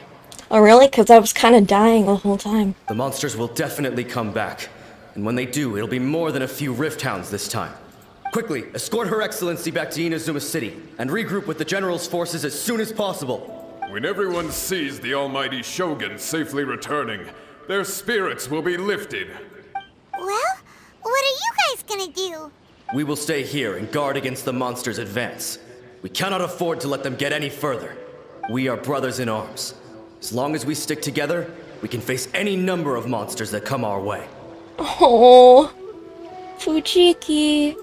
Oh, really? Because I was kind of dying the whole time. The monsters will definitely come back. And when they do, it'll be more than a few Rift Hounds this time. Quickly, escort Her Excellency back to Inazuma City, and regroup with the General's forces as soon as possible. When everyone sees the almighty Shogun safely returning, their spirits will be lifted. Well, what are you guys gonna do? We will stay here and guard against the monsters' advance. We cannot afford to let them get any further. We are brothers in arms. As long as we stick together, we can face any number of monsters that come our way. Oh, Fujiki.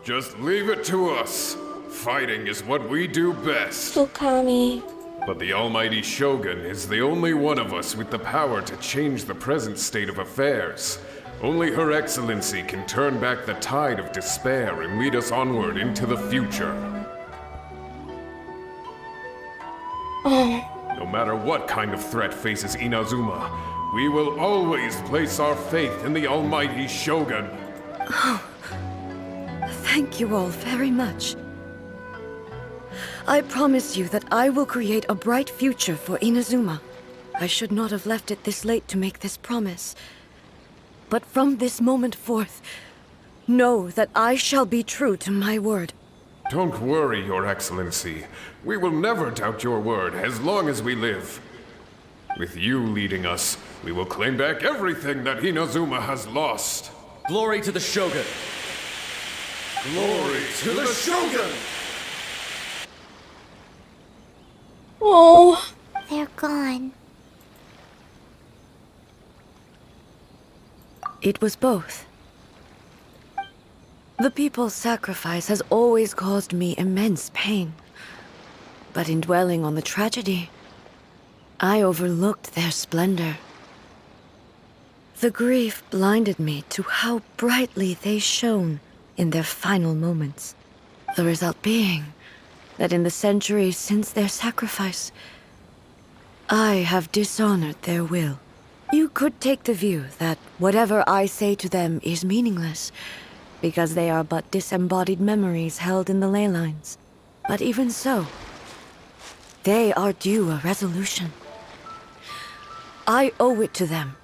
Just leave it to us. Fighting is what we do best. Tsukami. But the almighty Shogun is the only one of us with the power to change the present state of affairs. Only Her Excellency can turn back the tide of despair and lead us onward into the future. No matter what kind of threat faces Inazuma, we will always place our faith in the almighty Shogun. Thank you all very much. I promise you that I will create a bright future for Inazuma. I should not have left it this late to make this promise. But from this moment forth, know that I shall be true to my word. Don't worry, Your Excellency. We will never doubt your word as long as we live. With you leading us, we will claim back everything that Inazuma has lost. Glory to the Shogun! Glory to the Shogun! Oh. They're gone. It was both. The people's sacrifice has always caused me immense pain. But in dwelling on the tragedy, I overlooked their splendor. The grief blinded me to how brightly they shone in their final moments. The result being that in the centuries since their sacrifice, I have dishonored their will. You could take the view that whatever I say to them is meaningless, because they are but disembodied memories held in the ley lines. But even so, they are due a resolution. I owe it to them,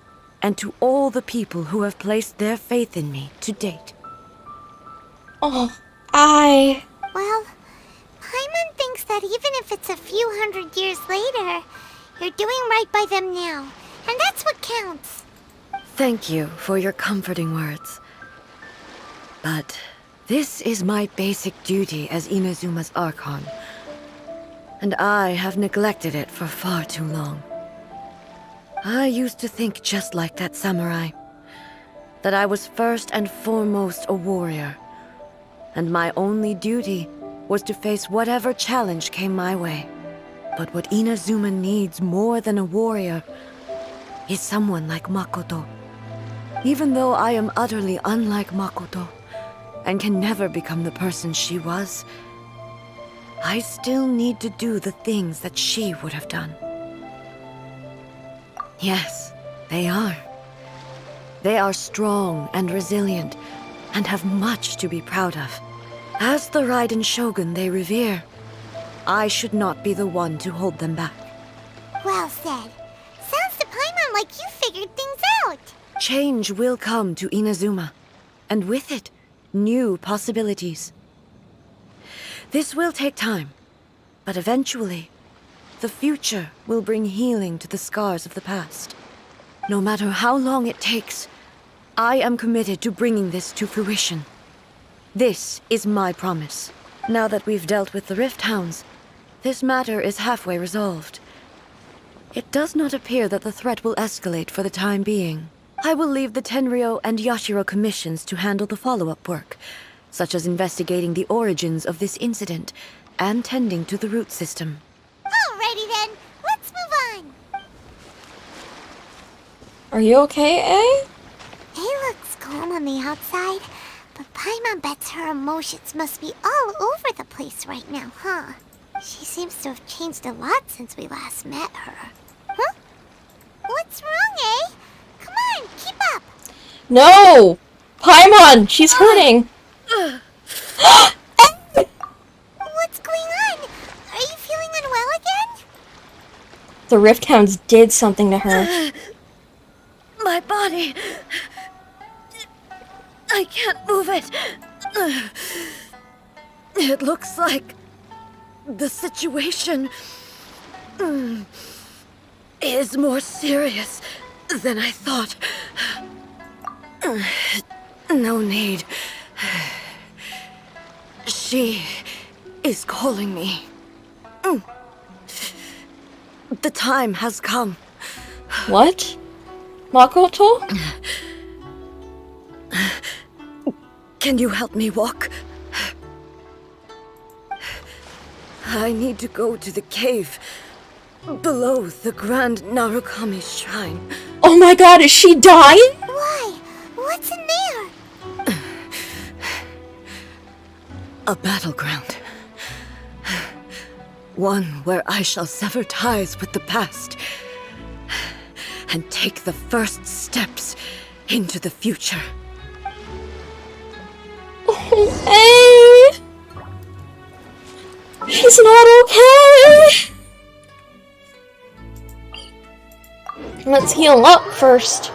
and to all the people who have placed their faith in me to date. Oh, Well, Paimon thinks that even if it's a few hundred years later, you're doing right by them now, and that's what counts. Thank you for your comforting words. But this is my basic duty as Inazuma's Archon, and I have neglected it for far too long. I used to think just like that samurai, that I was first and foremost a warrior, and my only duty was to face whatever challenge came my way. But what Inazuma needs more than a warrior is someone like Makoto. Even though I am utterly unlike Makoto, and can never become the person she was, I still need to do the things that she would have done. Yes, they are. They are strong and resilient, and have much to be proud of. As the Raiden Shogun they revere, I should not be the one to hold them back. Well said. Sounds to Paimon like you figured things out. Change will come to Inazuma, and with it, new possibilities. This will take time, but eventually, the future will bring healing to the scars of the past. No matter how long it takes, I am committed to bringing this to fruition. This is my promise. Now that we've dealt with the Rift Hounds, this matter is halfway resolved. It does not appear that the threat will escalate for the time being. I will leave the Tenryo and Yashiro commissions to handle the follow-up work, such as investigating the origins of this incident and tending to the root system. Alrighty then, let's move on. are you okay, eh? He looks calm on the outside, but Paimon bets her emotions must be all over the place right now, huh? She seems to have changed a lot since we last met her. Huh? What's wrong, eh? Come on, keep up. No! Paimon, she's hurting. What's going on? Are you feeling unwell again? The Rift Hounds did something to her. My body... I can't move it. It looks like the situation is more serious than I thought. No need. She is calling me. The time has come. What? Makoto? Can you help me walk? I need to go to the cave below the Grand Narukami Shrine. Oh my god, is she dying? Why? What's in there? A battleground. One where I shall sever ties with the past and take the first steps into the future. Hey! She's not okay! Let's heal up first.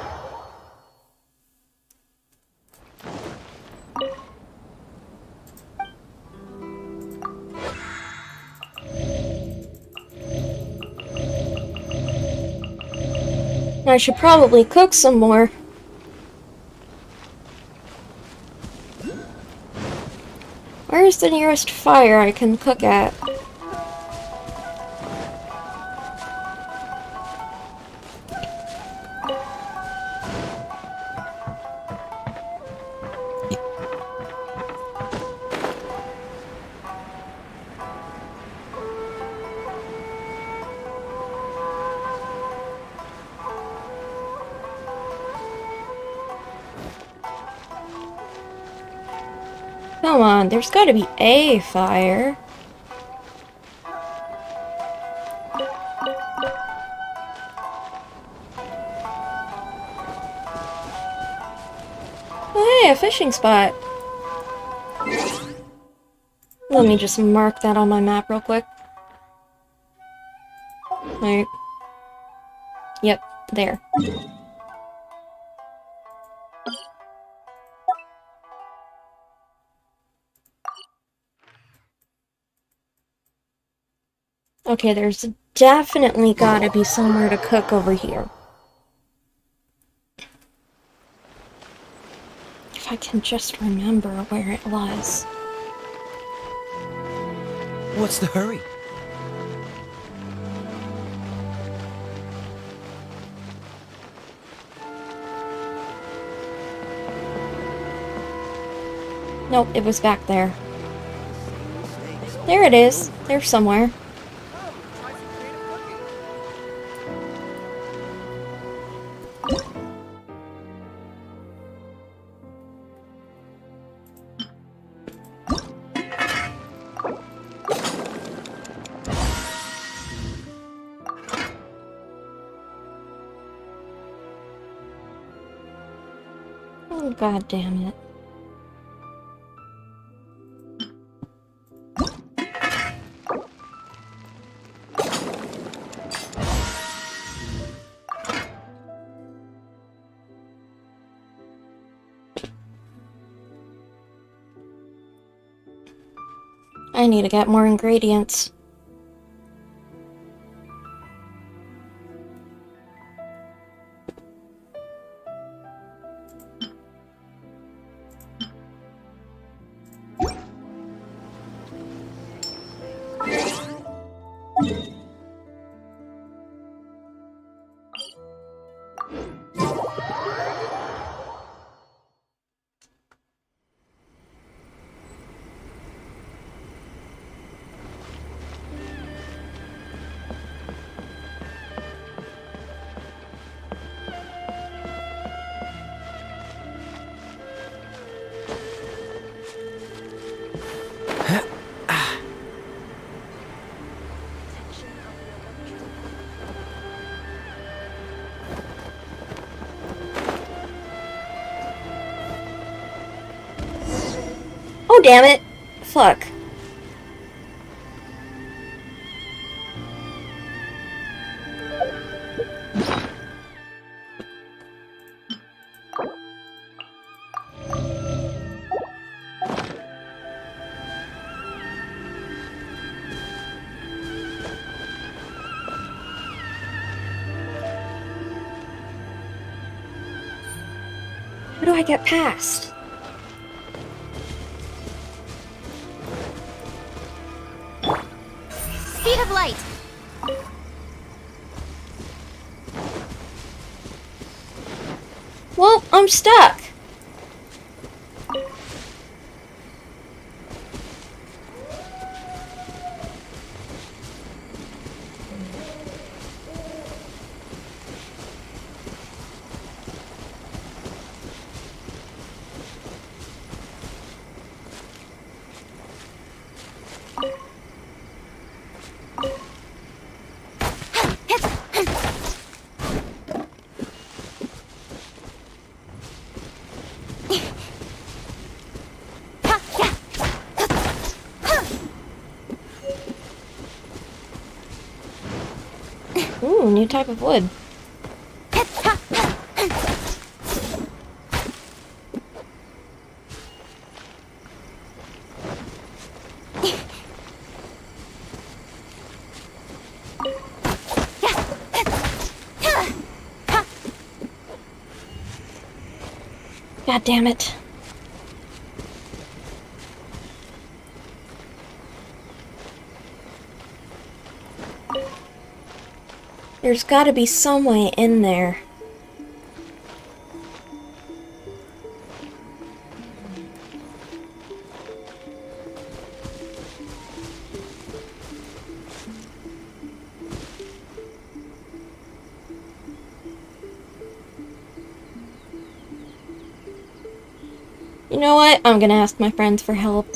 I should probably cook some more. Where's the nearest fire I can cook at? Come on, there's gotta be a fire. Oh hey, a fishing spot. Let me just mark that on my map real quick. Right. Yep, there. Okay, there's definitely gotta be somewhere to cook over here. If I can just remember where it was. What's the hurry? Nope, it was back there. There it is. There's somewhere. Oh, god damn it. I need to get more ingredients. Oh, damn it. Fuck. How do I get past? Speed of light. Well, I'm stuck. Ooh, new type of wood. God damn it. There's gotta be some way in there. You know what? I'm gonna ask my friends for help.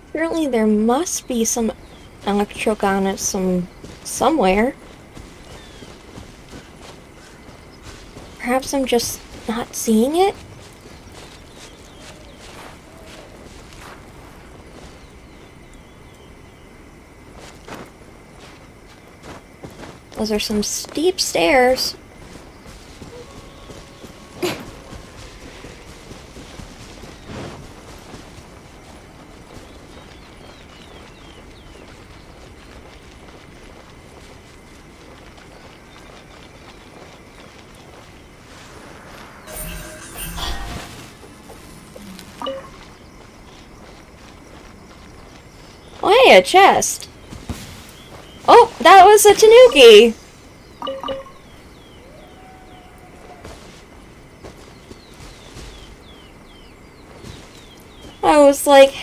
Apparently there must be some Electrogana somewhere. Perhaps I'm just not seeing it? Those are some steep stairs. Oh, hey, a chest. Oh, that was a Tanuki. I was like,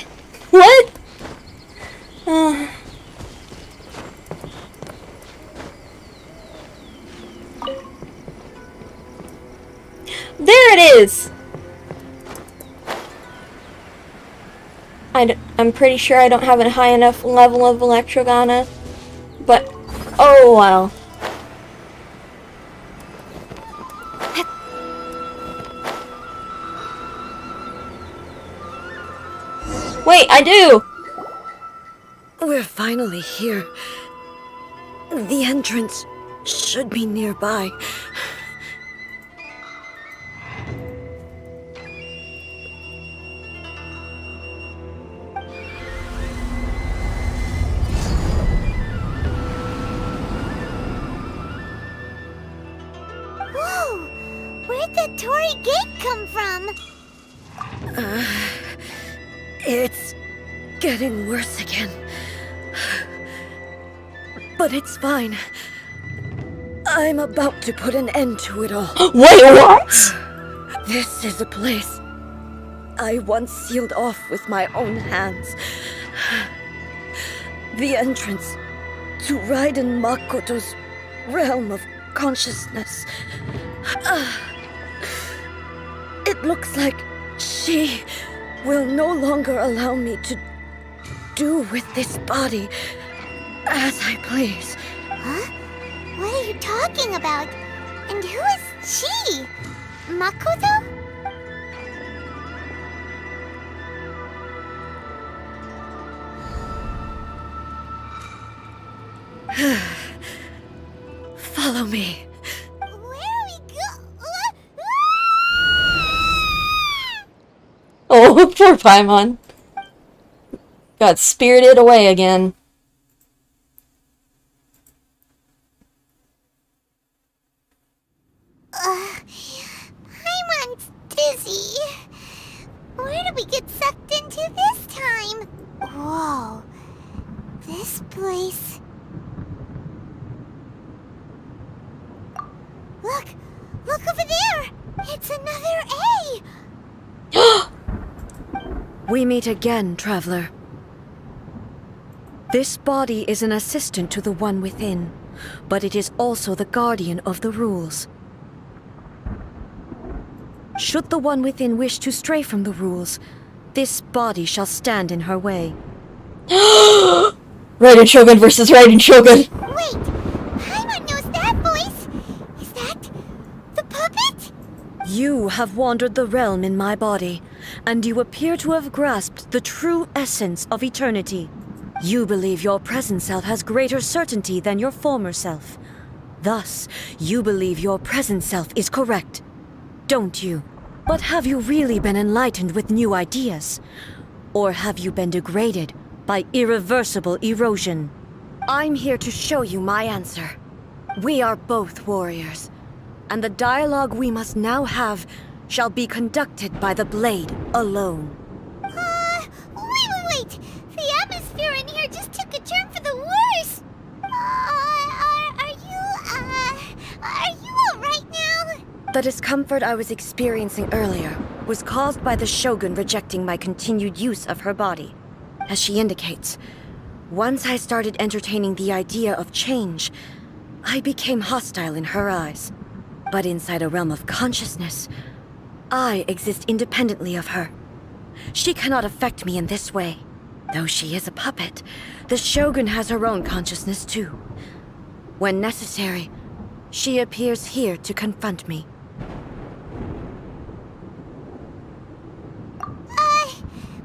what? There it is! I'm pretty sure I don't have a high enough level of Electrogana, but oh well. Wait, I do! We're finally here. The entrance should be nearby. Whoa! Where'd the Torii Gate come from? It's getting worse again. But it's fine. I'm about to put an end to it all. Wait, what? This is a place I once sealed off with my own hands. The entrance to Raiden Makoto's realm of consciousness. It looks like she will no longer allow me to do with this body as I please. Huh? talking about? And who is she? Makoto? Follow me. Where are we go? Oh, poor Paimon. Got spirited away again. Paimon's dizzy. Where did we get sucked into this time? Whoa. This place... Look over there! It's another A! We meet again, traveler. This body is an assistant to the one within, but it is also the guardian of the rules. Should the one within wish to stray from the rules, this body shall stand in her way. Raiden Shogun versus Raiden Shogun. Wait! Paimon knows that voice! Is that... the puppet? You have wandered the realm in my body, and you appear to have grasped the true essence of eternity. You believe your present self has greater certainty than your former self. Thus, you believe your present self is correct, don't you? But have you really been enlightened with new ideas? Or have you been degraded by irreversible erosion? I'm here to show you my answer. We are both warriors, and the dialogue we must now have shall be conducted by the blade alone. Wait! The atmosphere in here just took a turn for the worse! Are you alright now? The discomfort I was experiencing earlier was caused by the Shogun rejecting my continued use of her body. As she indicates, once I started entertaining the idea of change, I became hostile in her eyes. But inside a realm of consciousness, I exist independently of her. She cannot affect me in this way. Though she is a puppet, the Shogun has her own consciousness too. When necessary, she appears here to confront me.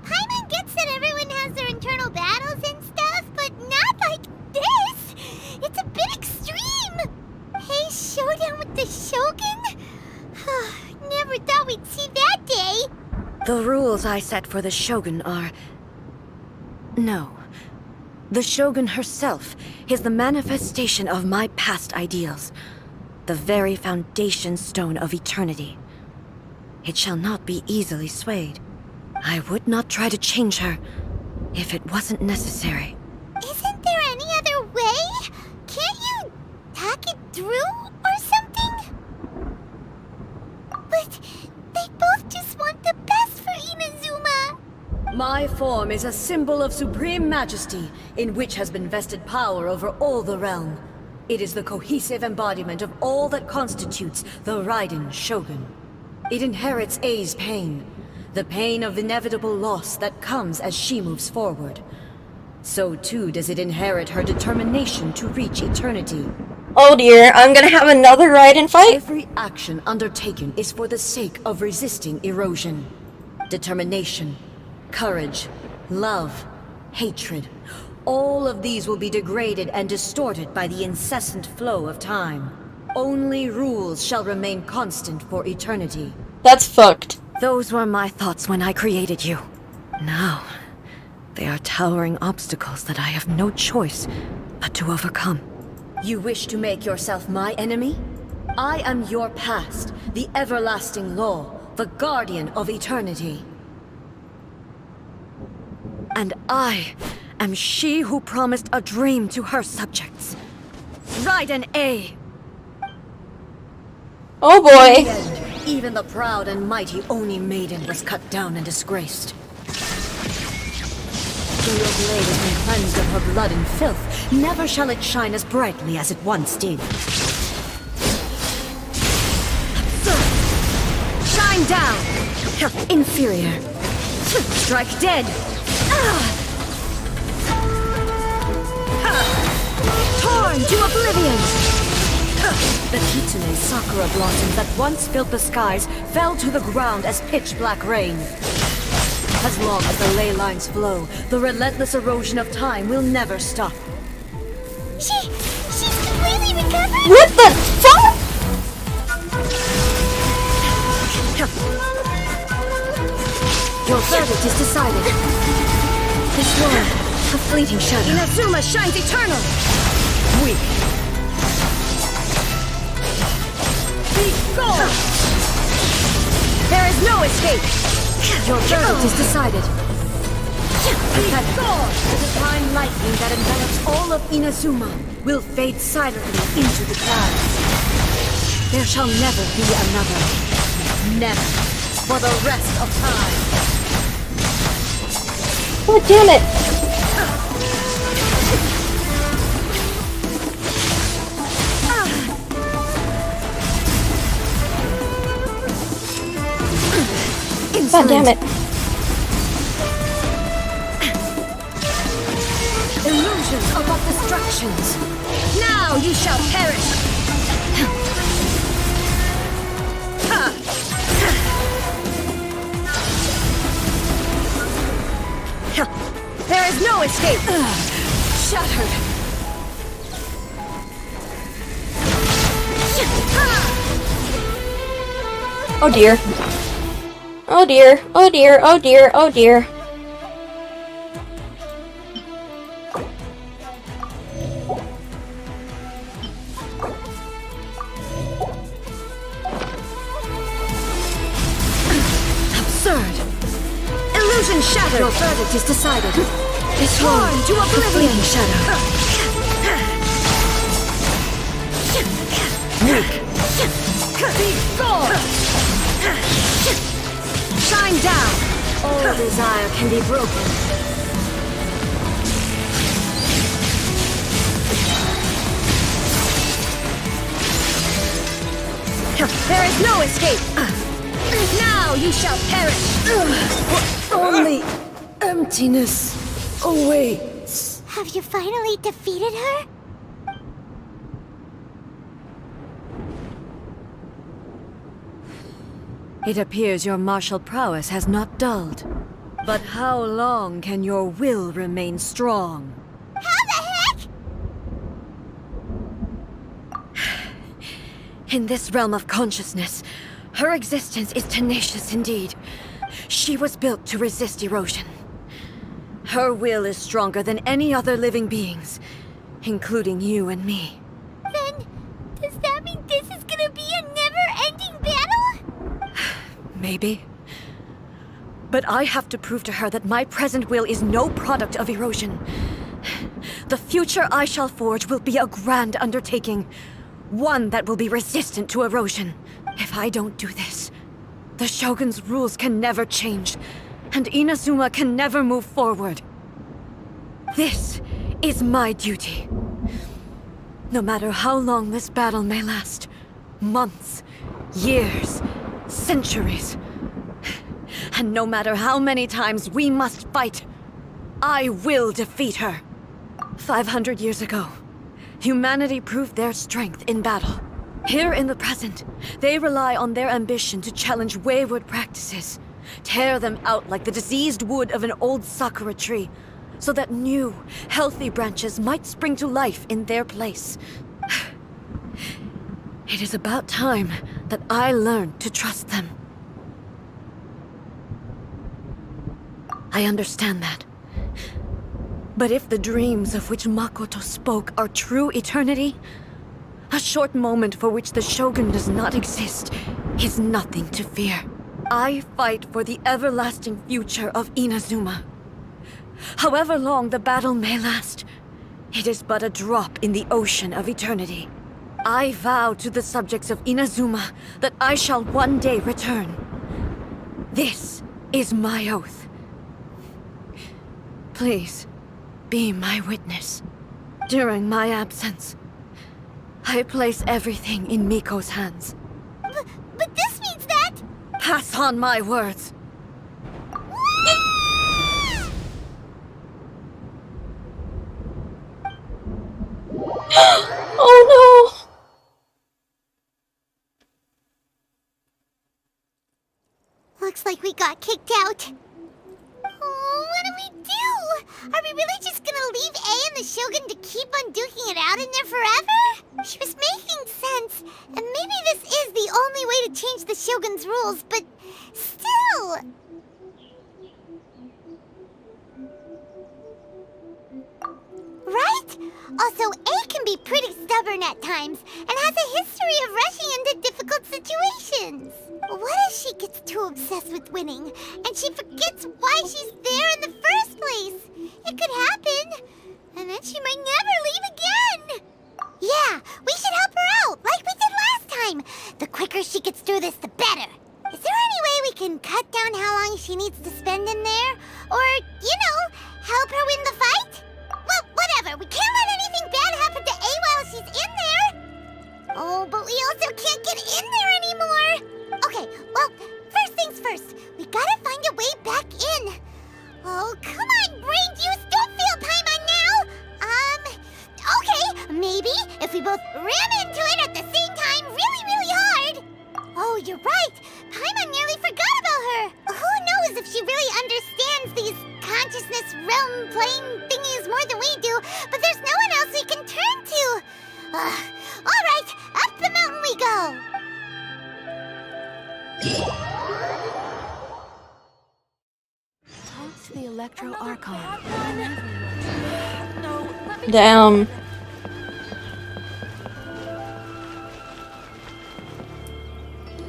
Paimon gets that everyone has their internal battles and stuff, but not like this! It's a bit extreme! Hey, showdown with the Shogun? Never thought we'd see that day! The rules I set for the Shogun are... No. The Shogun herself is the manifestation of my past ideals. The very foundation stone of eternity. It shall not be easily swayed. I would not try to change her if it wasn't necessary. Isn't there any other way? Can't you hack it through or something? But they both just want the best for Inazuma. My form is a symbol of supreme majesty, in which has been vested power over all the realm. It is the cohesive embodiment of all that constitutes the Raiden Shogun. It inherits A's pain, the pain of inevitable loss that comes as she moves forward. So too does it inherit her determination to reach eternity. Oh dear, I'm gonna have another Raiden fight? Every action undertaken is for the sake of resisting erosion. Determination, courage, love, hatred. All of these will be degraded and distorted by the incessant flow of time. Only rules shall remain constant for eternity. That's fucked. Those were my thoughts when I created you. Now, they are towering obstacles that I have no choice but to overcome. You wish to make yourself my enemy? I am your past, the everlasting law, the guardian of eternity. And I am she who promised a dream to her subjects. Raiden A. Oh boy. In the end, even the proud and mighty Oni maiden was cut down and disgraced. Though your blade has been cleansed of her blood and filth, never shall it shine as brightly as it once did. Shine down! Inferior. Strike dead! Torn to oblivion! The Kitsune sakura blossoms that once filled the skies fell to the ground as pitch-black rain. As long as the ley lines flow, the relentless erosion of time will never stop. She's completely recovered? What the fuck? Your verdict is decided. This world, a fleeting shadow. Inazuma shines eternal! Weak. Be gone! There is no escape! Your verdict is decided. Pathetic. The divine lightning that envelops all of Inazuma will fade silently into the clouds. There shall never be another. Never. For the rest of time. God damn it! God damn it! Illusions are but distractions. Now you shall perish. There is no escape. Shattered. Oh dear. Oh dear, oh dear, oh dear, oh dear. Absurd. Illusion shattered. Your verdict is decided. It's torn to oblivion. Shadow. Weak. Be gone. Shine down! All desire can be broken. There is no escape! Now you shall perish! Only emptiness awaits. Have you finally defeated her? It appears your martial prowess has not dulled. But how long can your will remain strong? How the heck? In this realm of consciousness, her existence is tenacious indeed. She was built to resist erosion. Her will is stronger than any other living being's, including you and me. Then, does that mean this is gonna be a never-ending battle? Maybe. But I have to prove to her that my present will is no product of erosion. The future I shall forge will be a grand undertaking. One that will be resistant to erosion. If I don't do this, the Shogun's rules can never change, and Inazuma can never move forward. This is my duty. No matter how long this battle may last, months, years, centuries, and no matter how many times we must fight, I will defeat her. 500 years ago, humanity proved their strength in battle. Here in the present, they rely on their ambition to challenge wayward practices, tear them out like the diseased wood of an old sakura tree, so that new, healthy branches might spring to life in their place. It is about time that I learned to trust them. I understand that. But if the dreams of which Makoto spoke are true eternity, a short moment for which the Shogun does not exist is nothing to fear. I fight for the everlasting future of Inazuma. However long the battle may last, it is but a drop in the ocean of eternity. I vow to the subjects of Inazuma that I shall one day return. This is my oath. Please, be my witness. During my absence, I place everything in Miko's hands. But this means that... Pass on my words. Oh looks like we got kicked out. Oh, what do we do? Are we really just gonna leave A and the Shogun to keep on duking it out in there forever? She was making sense, and maybe this is the only way to change the Shogun's rules, but still... Right? Also, A can be pretty stubborn at times, and has a history of rushing into difficult situations. What if she gets too obsessed with winning, and she forgets why she's there in the first place? It could happen, and then she might never leave again. Yeah, we should help her out, like we did last time. The quicker she gets through this, the better. Is there any way we can cut down how long she needs to spend in there? Or, help her win the fight? Well, whatever. We can't let anything bad happen to A while she's in there. Oh, but we also can't get in there anymore. Okay, well, first things first. We gotta find a way back in. Oh, come on, brain juice. Don't feel Paimon now. Okay, maybe if we both ram into it at the same time really, really hard. Oh, you're right. Paimon nearly forgot about her. Who knows if she really understands these consciousness realm plane thingies more than we do, but there's no one else we can turn to. All right, up the mountain we go. Talk to the Electro Archon. Damn.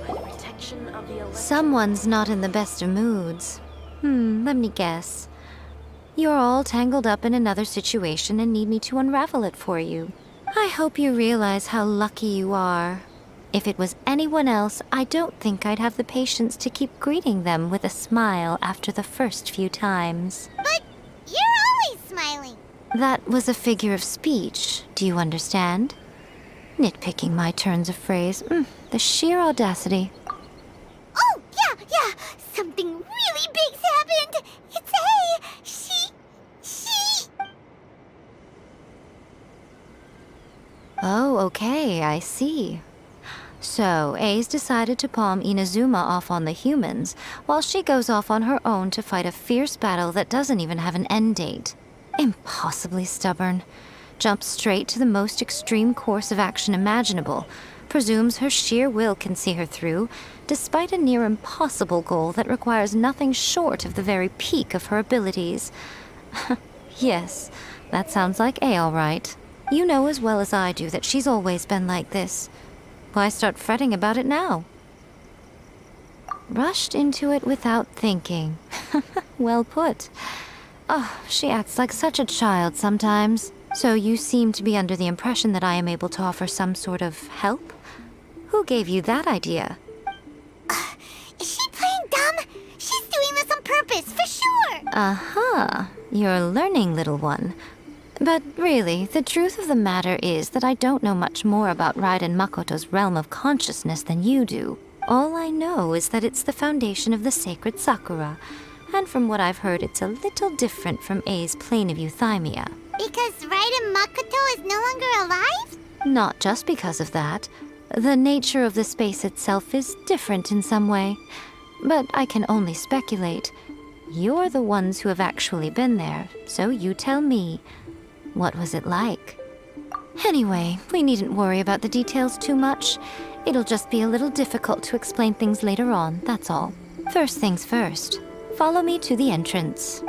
Protection of the Someone's not in the best of moods. Let me guess. You're all tangled up in another situation and need me to unravel it for you. I hope you realize how lucky you are. If it was anyone else, I don't think I'd have the patience to keep greeting them with a smile after the first few times. But you're always smiling. That was a figure of speech, do you understand? Nitpicking my turns of phrase. The sheer audacity. Oh, yeah. Something really big's happened. It's A. She... Oh, okay, I see. So, A's decided to palm Inazuma off on the humans, while she goes off on her own to fight a fierce battle that doesn't even have an end date. Impossibly stubborn. Jumps straight to the most extreme course of action imaginable. Presumes her sheer will can see her through, despite a near impossible goal that requires nothing short of the very peak of her abilities. Yes, that sounds like A all right. You know as well as I do that she's always been like this. Why start fretting about it now? Rushed into it without thinking. Well put. Oh, she acts like such a child sometimes. So you seem to be under the impression that I am able to offer some sort of help? Who gave you that idea? Is she playing dumb? She's doing this on purpose, for sure. Uh-huh. You're learning, little one. But really, the truth of the matter is that I don't know much more about Raiden Makoto's realm of consciousness than you do. All I know is that it's the foundation of the sacred Sakura, and from what I've heard, it's a little different from A's plane of euthymia. Because Raiden Makoto is no longer alive? Not just because of that. The nature of the space itself is different in some way. But I can only speculate. You're the ones who have actually been there, so you tell me. What was it like? Anyway, we needn't worry about the details too much. It'll just be a little difficult to explain things later on, that's all. First things first. Follow me to the entrance.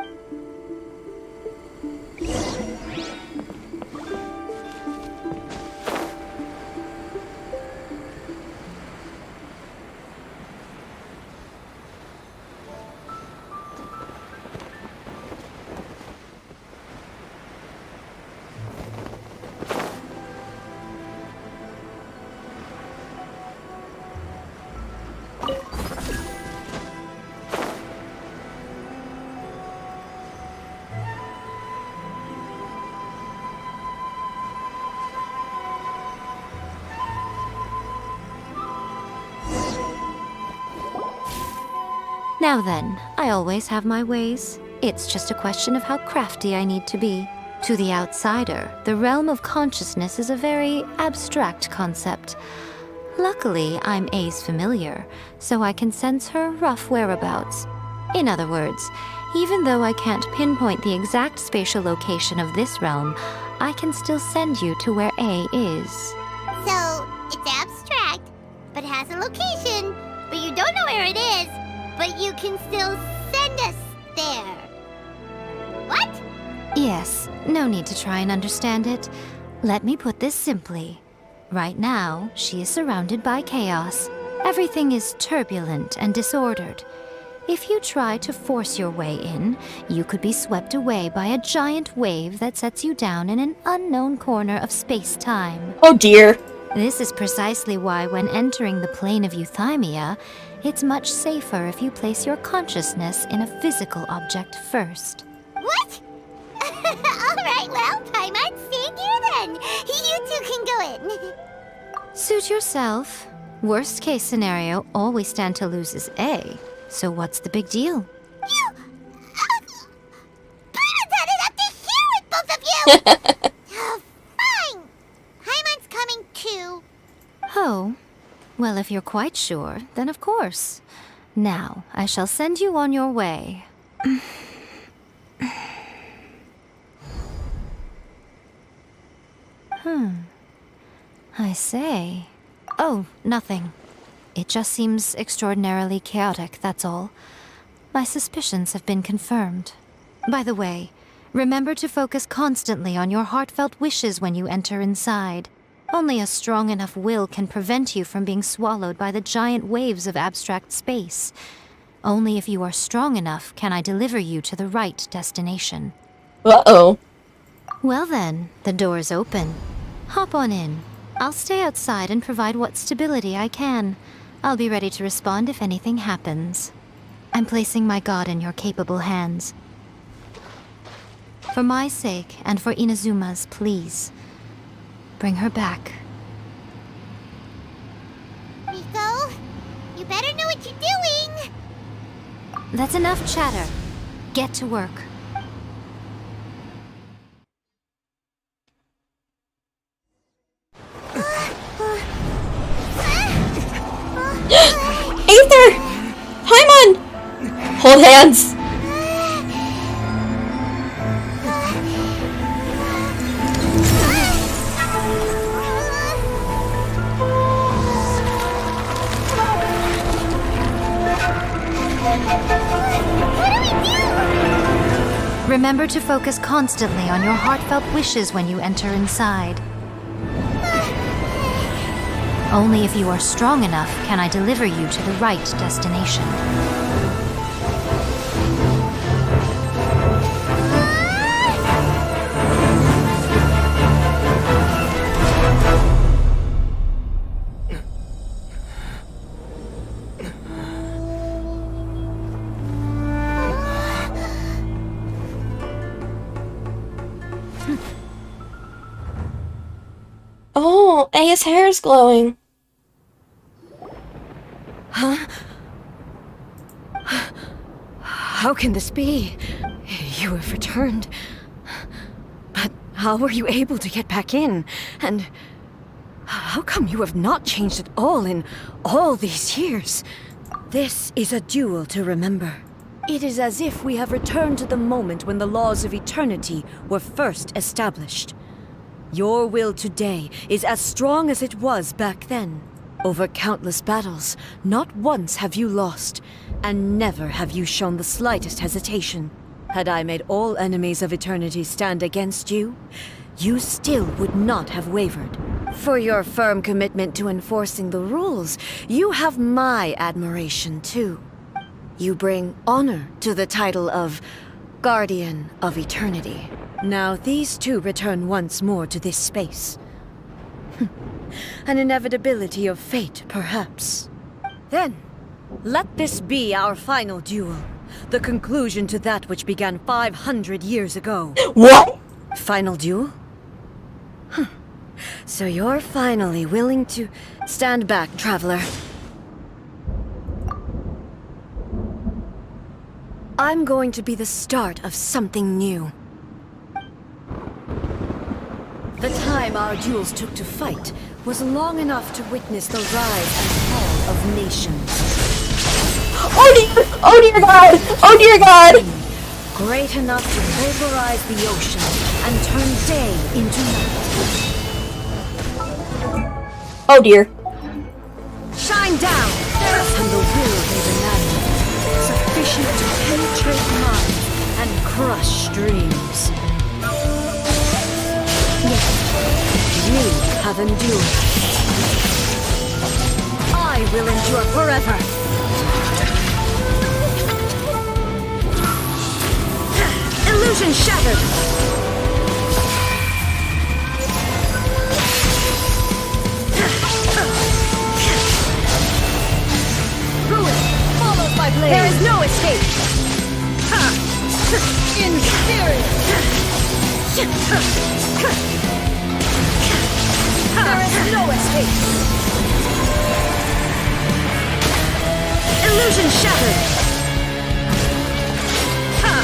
Now then, I always have my ways. It's just a question of how crafty I need to be. To the outsider, the realm of consciousness is a very abstract concept. Luckily, I'm A's familiar, so I can sense her rough whereabouts. In other words, even though I can't pinpoint the exact spatial location of this realm, I can still send you to where A is. So, it's abstract, but has a location, but you don't know where it is, but you can still send us there. What? Yes, no need to try and understand it. Let me put this simply. Right now, she is surrounded by chaos. Everything is turbulent and disordered. If you try to force your way in, you could be swept away by a giant wave that sets you down in an unknown corner of space-time. Oh dear. This is precisely why when entering the plane of euthymia, it's much safer if you place your consciousness in a physical object first. What? Alright, well, Paimon's staying here then. You two can go in. Suit yourself. Worst case scenario, all we stand to lose is A. So what's the big deal? You... Paimon's had it up to here with both of you! Oh, fine. Paimon's coming too. Oh, well, if you're quite sure, then of course. Now, I shall send you on your way. I say. Oh, nothing. It just seems extraordinarily chaotic, that's all. My suspicions have been confirmed. By the way, remember to focus constantly on your heartfelt wishes when you enter inside. Only a strong enough will can prevent you from being swallowed by the giant waves of abstract space. Only if you are strong enough can I deliver you to the right destination. Uh-oh. Well then, the door is open. Hop on in. I'll stay outside and provide what stability I can. I'll be ready to respond if anything happens. I'm placing my god in your capable hands. For my sake, and for Inazuma's, please. Bring her back. Miko, you better know what you're doing. That's enough chatter. Get to work. Aether! Paimon! Hold hands. Remember to focus constantly on your heartfelt wishes when you enter inside. Only if you are strong enough can I deliver you to the right destination. Oh, Aya's hair is glowing. Huh? How can this be? You have returned. But how were you able to get back in? And how come you have not changed at all in all these years? This is a duel to remember. It is as if we have returned to the moment when the laws of eternity were first established. Your will today is as strong as it was back then. Over countless battles, not once have you lost, and never have you shown the slightest hesitation. Had I made all enemies of eternity stand against you, you still would not have wavered. For your firm commitment to enforcing the rules, you have my admiration too. You bring honor to the title of Guardian of Eternity. Now these two return once more to this space. An inevitability of fate, perhaps. Then, let this be our final duel. The conclusion to that which began 500 years ago. What? Final duel? So you're finally willing to stand back, traveler. I'm going to be the start of something new. The time our duels took to fight was long enough to witness the rise and fall of nations. Oh dear! Oh dear God! Oh dear God! Great enough to pulverize the ocean and turn day into night. Oh dear. Shine down! And the will made an animal, sufficient to penetrate minds and crush dreams. Yet, you have endured. I will endure forever. Illusion shattered! Ruin follows my blade! There is no escape! Inferior! There is no escape! Illusion shattered!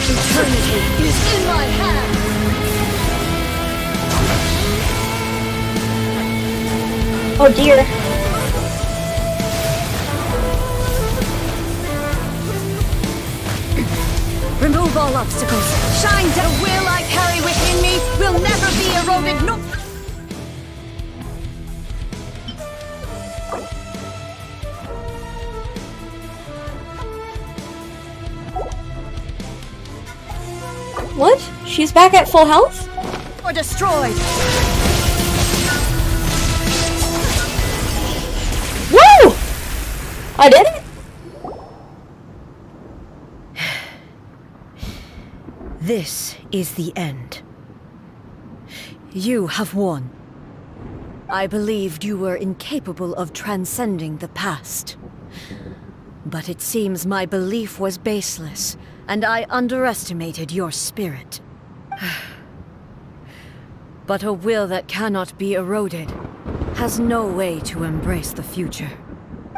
Eternity is in my hand! Oh dear. Remove all obstacles. Shine down. The will I carry within me will never be eroded. No. What? She's back at full health? Or destroyed. Woo! I did it? This is the end. You have won. I believed you were incapable of transcending the past. But it seems my belief was baseless, and I underestimated your spirit. But a will that cannot be eroded has no way to embrace the future.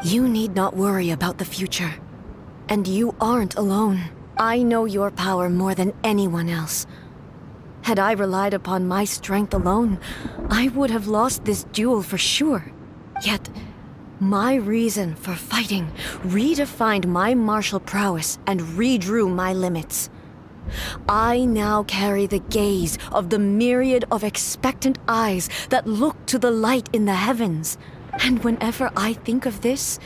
You need not worry about the future. And you aren't alone. I know your power more than anyone else. Had I relied upon my strength alone, I would have lost this duel for sure. Yet, my reason for fighting redefined my martial prowess and redrew my limits. I now carry the gaze of the myriad of expectant eyes that look to the light in the heavens. And whenever I think of this,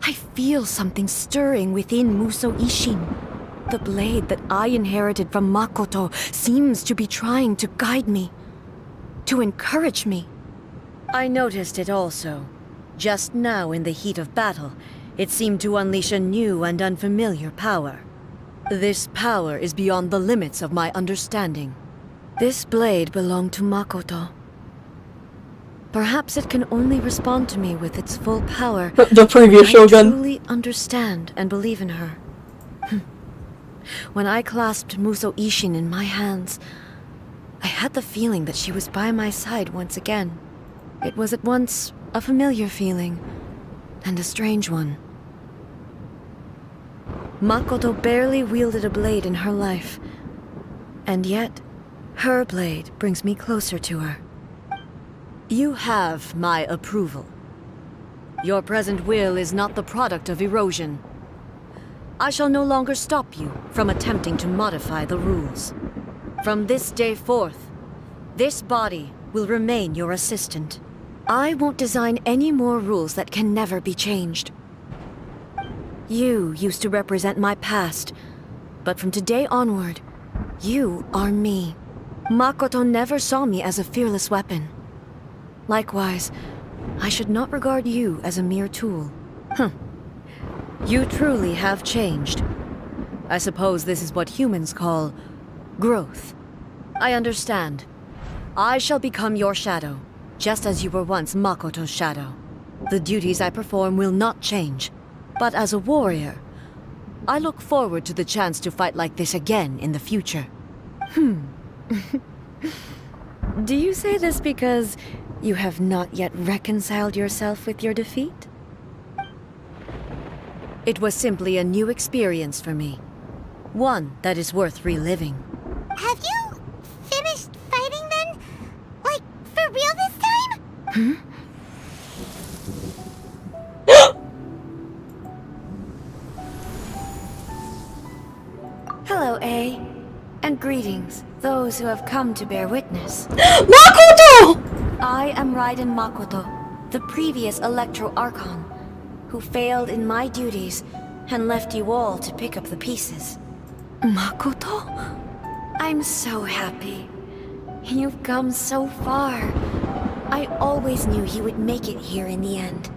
I feel something stirring within Muso Ishin. The blade that I inherited from Makoto seems to be trying to guide me, to encourage me. I noticed it also. Just now in the heat of battle, it seemed to unleash a new and unfamiliar power. This power is beyond the limits of my understanding. This blade belonged to Makoto. Perhaps it can only respond to me with its full power. The previous Shogun. I truly understand and believe in her. When I clasped Muso Ishin in my hands, I had the feeling that she was by my side once again. It was at once a familiar feeling and a strange one. Makoto barely wielded a blade in her life, and yet her blade brings me closer to her. You have my approval. Your present will is not the product of erosion. I shall no longer stop you from attempting to modify the rules. From this day forth, this body will remain your assistant. I won't design any more rules that can never be changed. You used to represent my past, but from today onward, you are me. Makoto never saw me as a fearless weapon. Likewise, I should not regard you as a mere tool. You truly have changed. I suppose this is what humans call growth. I understand. I shall become your shadow, just as you were once Makoto's shadow. The duties I perform will not change. But as a warrior, I look forward to the chance to fight like this again in the future. Do you say this because you have not yet reconciled yourself with your defeat? It was simply a new experience for me. One that is worth reliving. Have you finished fighting then? Like, for real this time? Hello, A. And greetings, those who have come to bear witness. Makoto! I am Raiden Makoto, the previous Electro Archon, who failed in my duties and left you all to pick up the pieces. Makoto? I'm so happy. You've come so far. I always knew you would make it here in the end.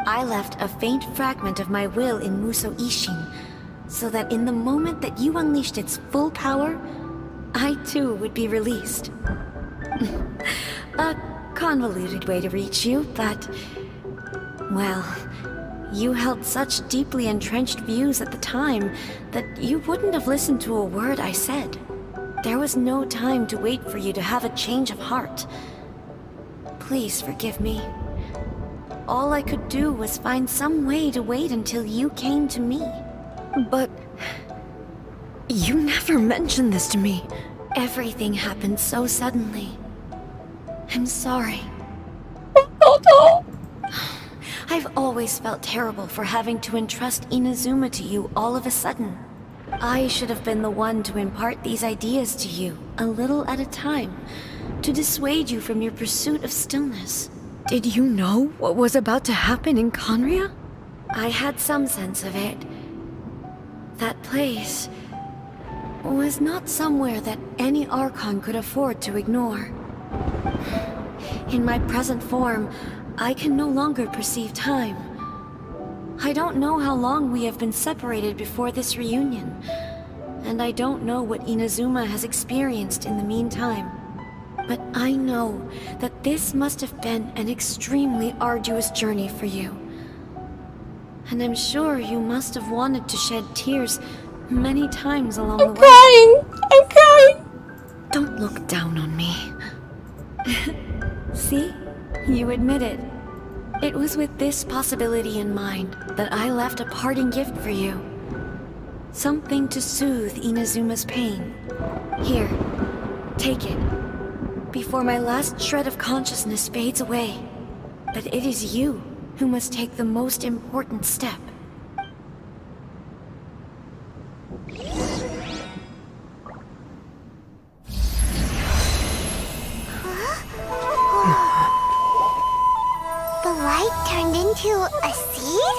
I left a faint fragment of my will in Muso Ishin, so that in the moment that you unleashed its full power, I too would be released. A convoluted way to reach you, but... well, you held such deeply entrenched views at the time that you wouldn't have listened to a word I said. There was no time to wait for you to have a change of heart. Please forgive me. All I could do was find some way to wait until you came to me. But... you never mentioned this to me. Everything happened so suddenly. I'm sorry. I've always felt terrible for having to entrust Inazuma to you all of a sudden. I should have been the one to impart these ideas to you, a little at a time, to dissuade you from your pursuit of stillness. Did you know what was about to happen in Conria? I had some sense of it. That place was not somewhere that any Archon could afford to ignore. In my present form, I can no longer perceive time. I don't know how long we have been separated before this reunion, and I don't know what Inazuma has experienced in the meantime. But I know that this must have been an extremely arduous journey for you. And I'm sure you must have wanted to shed tears many times along the way. I'm crying! Don't look down on me. See? You admit it. It was with this possibility in mind that I left a parting gift for you. Something to soothe Inazuma's pain. Here, take it. Before my last shred of consciousness fades away. But it is you who must take the most important step. The light turned into a seed?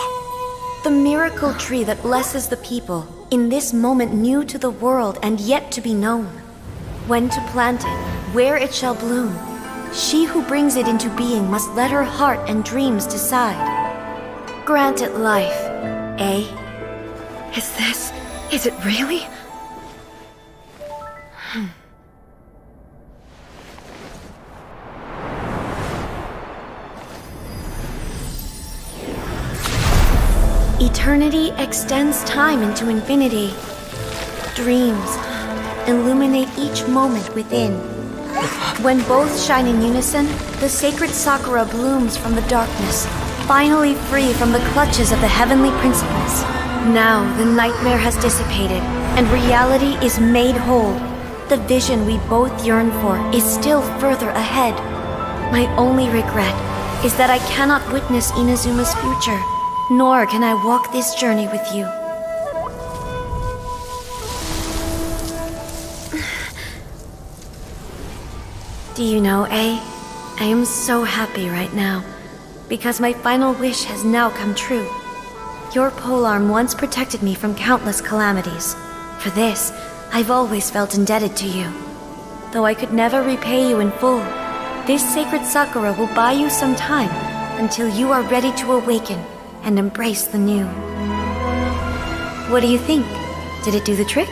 The miracle tree that blesses the people, in this moment new to the world and yet to be known. When to plant it, where it shall bloom. She who brings it into being must let her heart and dreams decide. Grant it life, eh? Is it really? Eternity extends time into infinity. Dreams illuminate each moment within. When both shine in unison, the sacred Sakura blooms from the darkness, finally free from the clutches of the heavenly principles. Now the nightmare has dissipated, and reality is made whole. The vision we both yearn for is still further ahead. My only regret is that I cannot witness Inazuma's future, nor can I walk this journey with you. Do you know, A? I am so happy right now, because my final wish has now come true. Your polearm once protected me from countless calamities. For this, I've always felt indebted to you. Though I could never repay you in full, this sacred Sakura will buy you some time until you are ready to awaken and embrace the new. What do you think? Did it do the trick?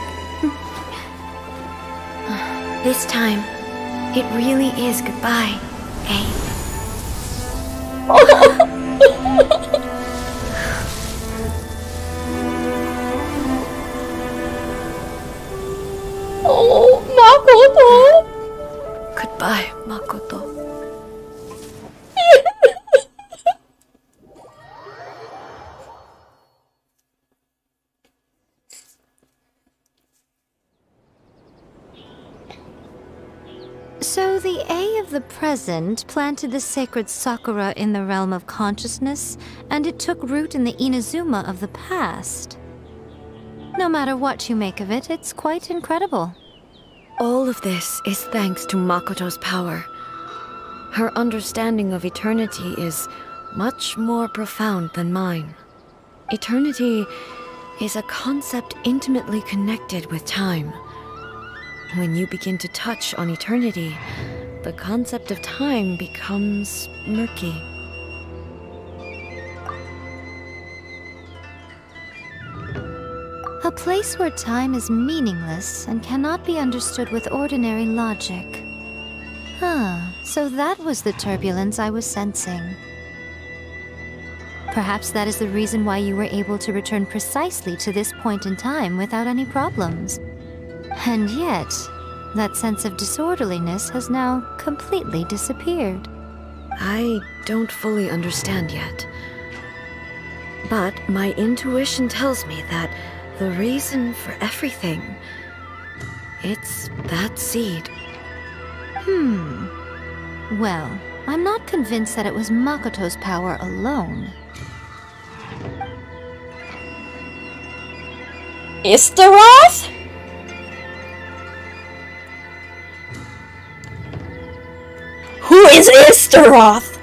This time, it really is goodbye, eh? Oh, Makoto! Goodbye, Makoto. So the A of the present planted the sacred Sakura in the realm of consciousness, and it took root in the Inazuma of the past. No matter what you make of it, it's quite incredible. All of this is thanks to Makoto's power. Her understanding of eternity is much more profound than mine. Eternity is a concept intimately connected with time. When you begin to touch on eternity, the concept of time becomes murky. A place where time is meaningless and cannot be understood with ordinary logic. So that was the turbulence I was sensing. Perhaps that is the reason why you were able to return precisely to this point in time without any problems. And yet, that sense of disorderliness has now completely disappeared. I don't fully understand yet. But my intuition tells me that the reason for everything, it's that seed. Well, I'm not convinced that it was Makoto's power alone. Istaroth? Who is Istaroth?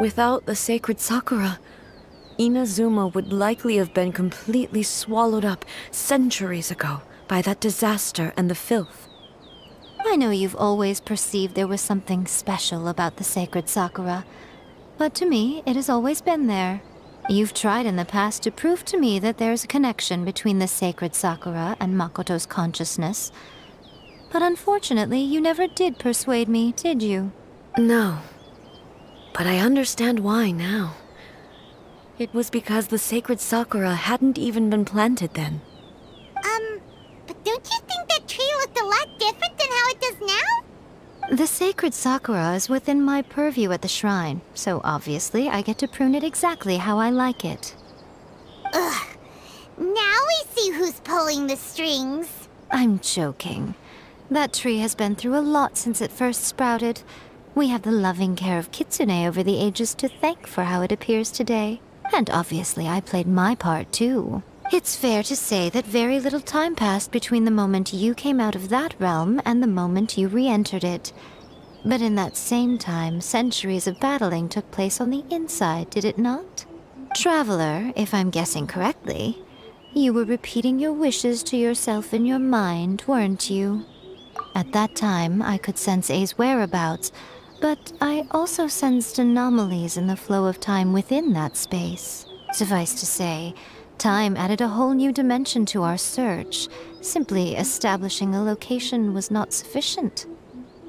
Without the sacred Sakura, Inazuma would likely have been completely swallowed up centuries ago by that disaster and the filth. I know you've always perceived there was something special about the sacred Sakura, but to me, it has always been there. You've tried in the past to prove to me that there's a connection between the sacred Sakura and Makoto's consciousness, but unfortunately, you never did persuade me, did you? No, but I understand why now. It was because the sacred Sakura hadn't even been planted then. But don't you think that tree looked a lot different than how it does now? The sacred Sakura is within my purview at the shrine, so obviously I get to prune it exactly how I like it. Ugh. Now we see who's pulling the strings. I'm joking. That tree has been through a lot since it first sprouted. We have the loving care of Kitsune over the ages to thank for how it appears today. And obviously I played my part too. It's fair to say that very little time passed between the moment you came out of that realm and the moment you re-entered it. But in that same time, centuries of battling took place on the inside, did it not? Traveler, if I'm guessing correctly, you were repeating your wishes to yourself in your mind, weren't you? At that time, I could sense A's whereabouts, but I also sensed anomalies in the flow of time within that space. Suffice to say, time added a whole new dimension to our search. Simply establishing a location was not sufficient.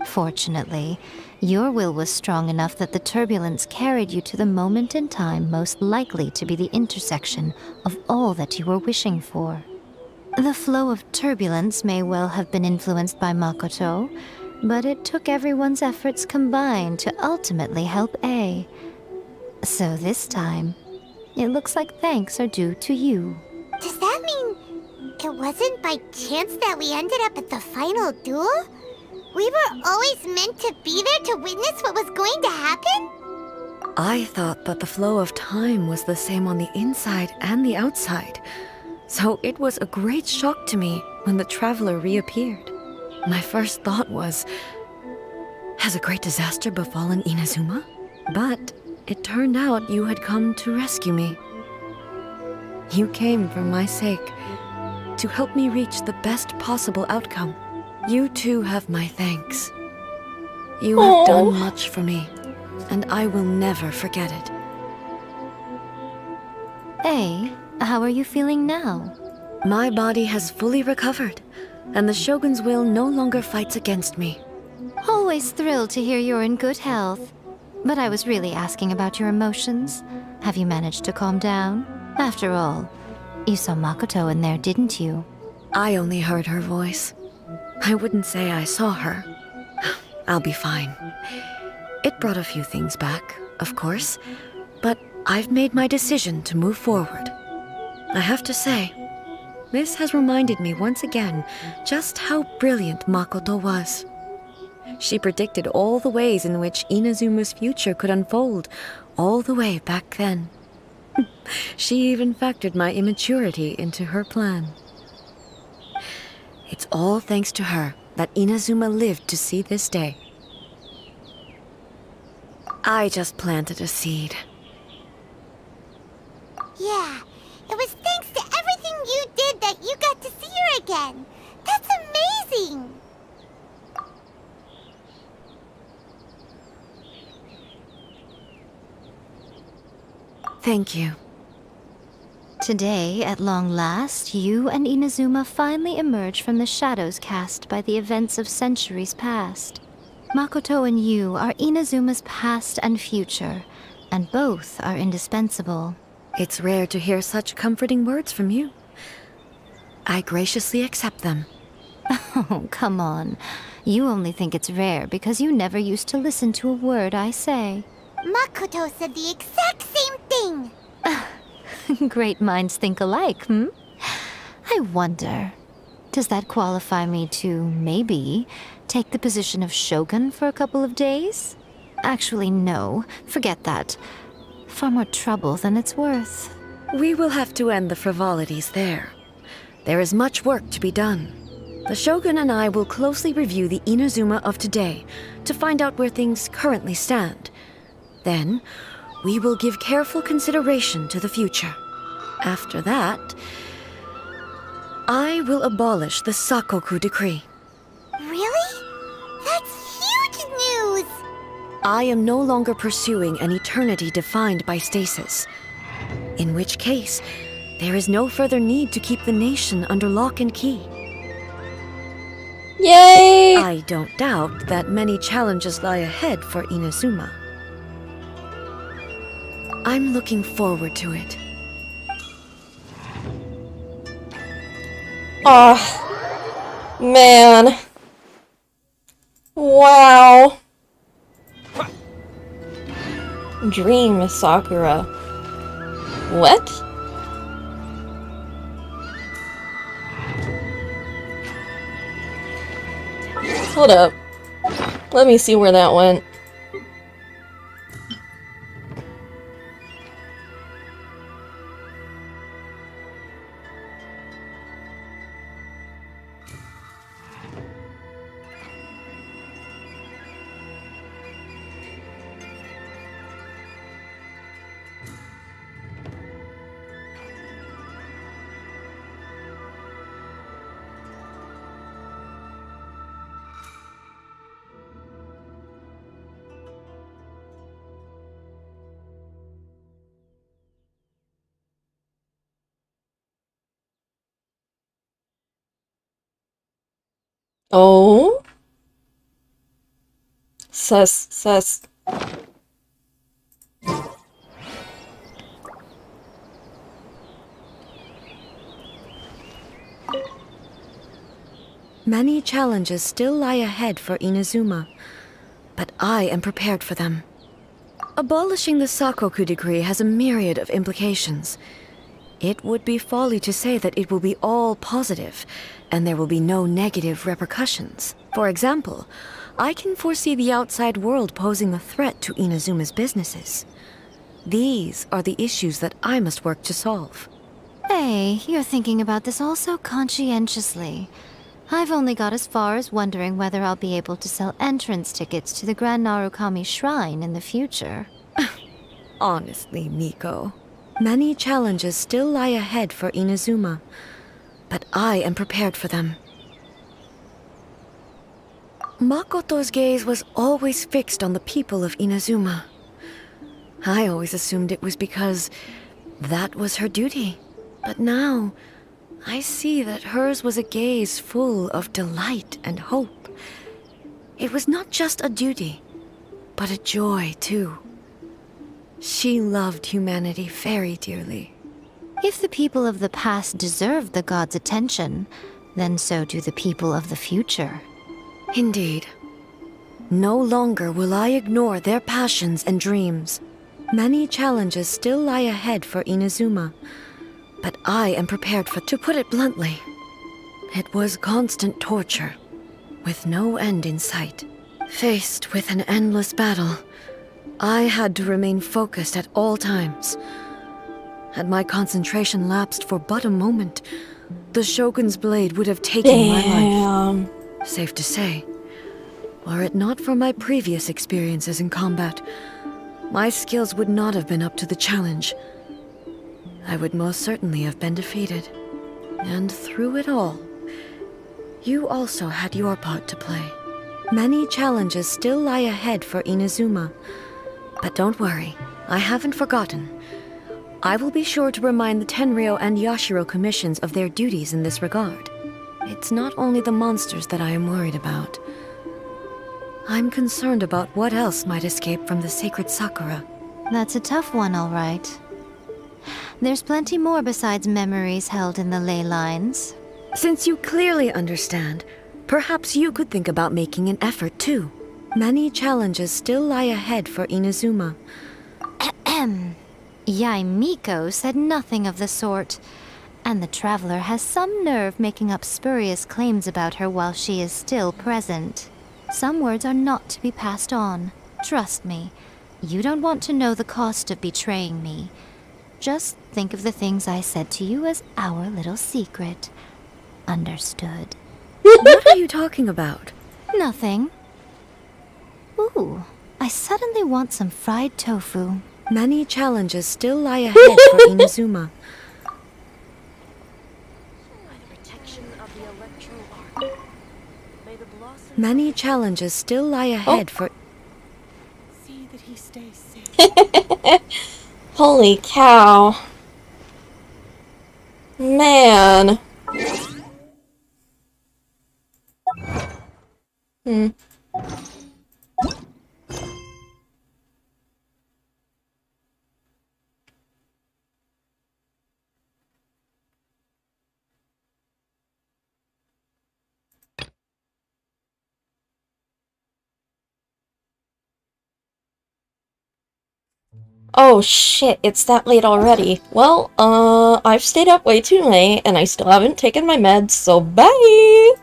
Fortunately, your will was strong enough that the turbulence carried you to the moment in time most likely to be the intersection of all that you were wishing for. The flow of turbulence may well have been influenced by Makoto, but it took everyone's efforts combined to ultimately help A. So this time, it looks like thanks are due to you. Does that mean it wasn't by chance that we ended up at the final duel? We were always meant to be there to witness what was going to happen? I thought that the flow of time was the same on the inside and the outside, so it was a great shock to me when the traveler reappeared. My first thought was, has a great disaster befallen Inazuma? But it turned out you had come to rescue me. You came for my sake, to help me reach the best possible outcome. You too have my thanks. You have done much for me, and I will never forget it. A, how are you feeling now? My body has fully recovered, and the Shogun's will no longer fights against me. Always thrilled to hear you're in good health. But I was really asking about your emotions. Have you managed to calm down? After all, you saw Makoto in there, didn't you? I only heard her voice. I wouldn't say I saw her. I'll be fine. It brought a few things back, of course, but I've made my decision to move forward. I have to say, this has reminded me once again just how brilliant Makoto was. She predicted all the ways in which Inazuma's future could unfold, all the way back then. She even factored my immaturity into her plan. It's all thanks to her that Inazuma lived to see this day. I just planted a seed. Yeah, it was thanks to everything you did that you got to see her again. That's amazing! Thank you. Today, at long last, you and Inazuma finally emerge from the shadows cast by the events of centuries past. Makoto and you are Inazuma's past and future, and both are indispensable. It's rare to hear such comforting words from you. I graciously accept them. Oh, come on. You only think it's rare because you never used to listen to a word I say. Makoto said the exact same thing! Great minds think alike, hmm? I wonder, does that qualify me to, maybe, take the position of Shogun for a couple of days? Actually, no. Forget that. Far more trouble than it's worth. We will have to end the frivolities there. There is much work to be done. The Shogun and I will closely review the Inazuma of today to find out where things currently stand. Then, we will give careful consideration to the future. After that, I will abolish the Sakoku decree. Really? That's huge news! I am no longer pursuing an eternity defined by stasis. In which case, there is no further need to keep the nation under lock and key. Yay! I don't doubt that many challenges lie ahead for Inazuma. I'm looking forward to it. Oh, man. Wow. Dream Sakura. What? Hold up. Let me see where that went. Oh? Sus. Many challenges still lie ahead for Inazuma, but I am prepared for them. Abolishing the Sakoku decree has a myriad of implications. It would be folly to say that it will be all positive, and there will be no negative repercussions. For example, I can foresee the outside world posing a threat to Inazuma's businesses. These are the issues that I must work to solve. Hey, you're thinking about this all so conscientiously. I've only got as far as wondering whether I'll be able to sell entrance tickets to the Grand Narukami Shrine in the future. Honestly, Miko, many challenges still lie ahead for Inazuma, but I am prepared for them. Makoto's gaze was always fixed on the people of Inazuma. I always assumed it was because that was her duty, but now I see that hers was a gaze full of delight and hope. It was not just a duty, but a joy, too. She loved humanity very dearly. If the people of the past deserve the god's attention, then so do the people of the future. Indeed. No longer will I ignore their passions and dreams. Many challenges still lie ahead for Inazuma, but I am prepared for, to put it bluntly, it was constant torture, with no end in sight. Faced with an endless battle, I had to remain focused at all times. Had my concentration lapsed for but a moment, the Shogun's blade would have taken my life. Safe to say, were it not for my previous experiences in combat, my skills would not have been up to the challenge. I would most certainly have been defeated. And through it all, you also had your part to play. Many challenges still lie ahead for Inazuma. But don't worry, I haven't forgotten. I will be sure to remind the Tenryou and Yashiro commissions of their duties in this regard. It's not only the monsters that I am worried about. I'm concerned about what else might escape from the sacred Sakura. That's a tough one, all right. There's plenty more besides memories held in the ley lines. Since you clearly understand, perhaps you could think about making an effort too. Many challenges still lie ahead for Inazuma. Ahem. Yaimiko said nothing of the sort, and the traveler has some nerve making up spurious claims about her while she is still present. Some words are not to be passed on. Trust me, you don't want to know the cost of betraying me. Just think of the things I said to you as our little secret. Understood? What are you talking about? Nothing. Ooh, I suddenly want some fried tofu. Many challenges still lie ahead for Inazuma. Many challenges still lie ahead for... See that he stays safe. Holy cow. Man. Oh shit, it's that late already. Well, I've stayed up way too late, and I still haven't taken my meds, so bye!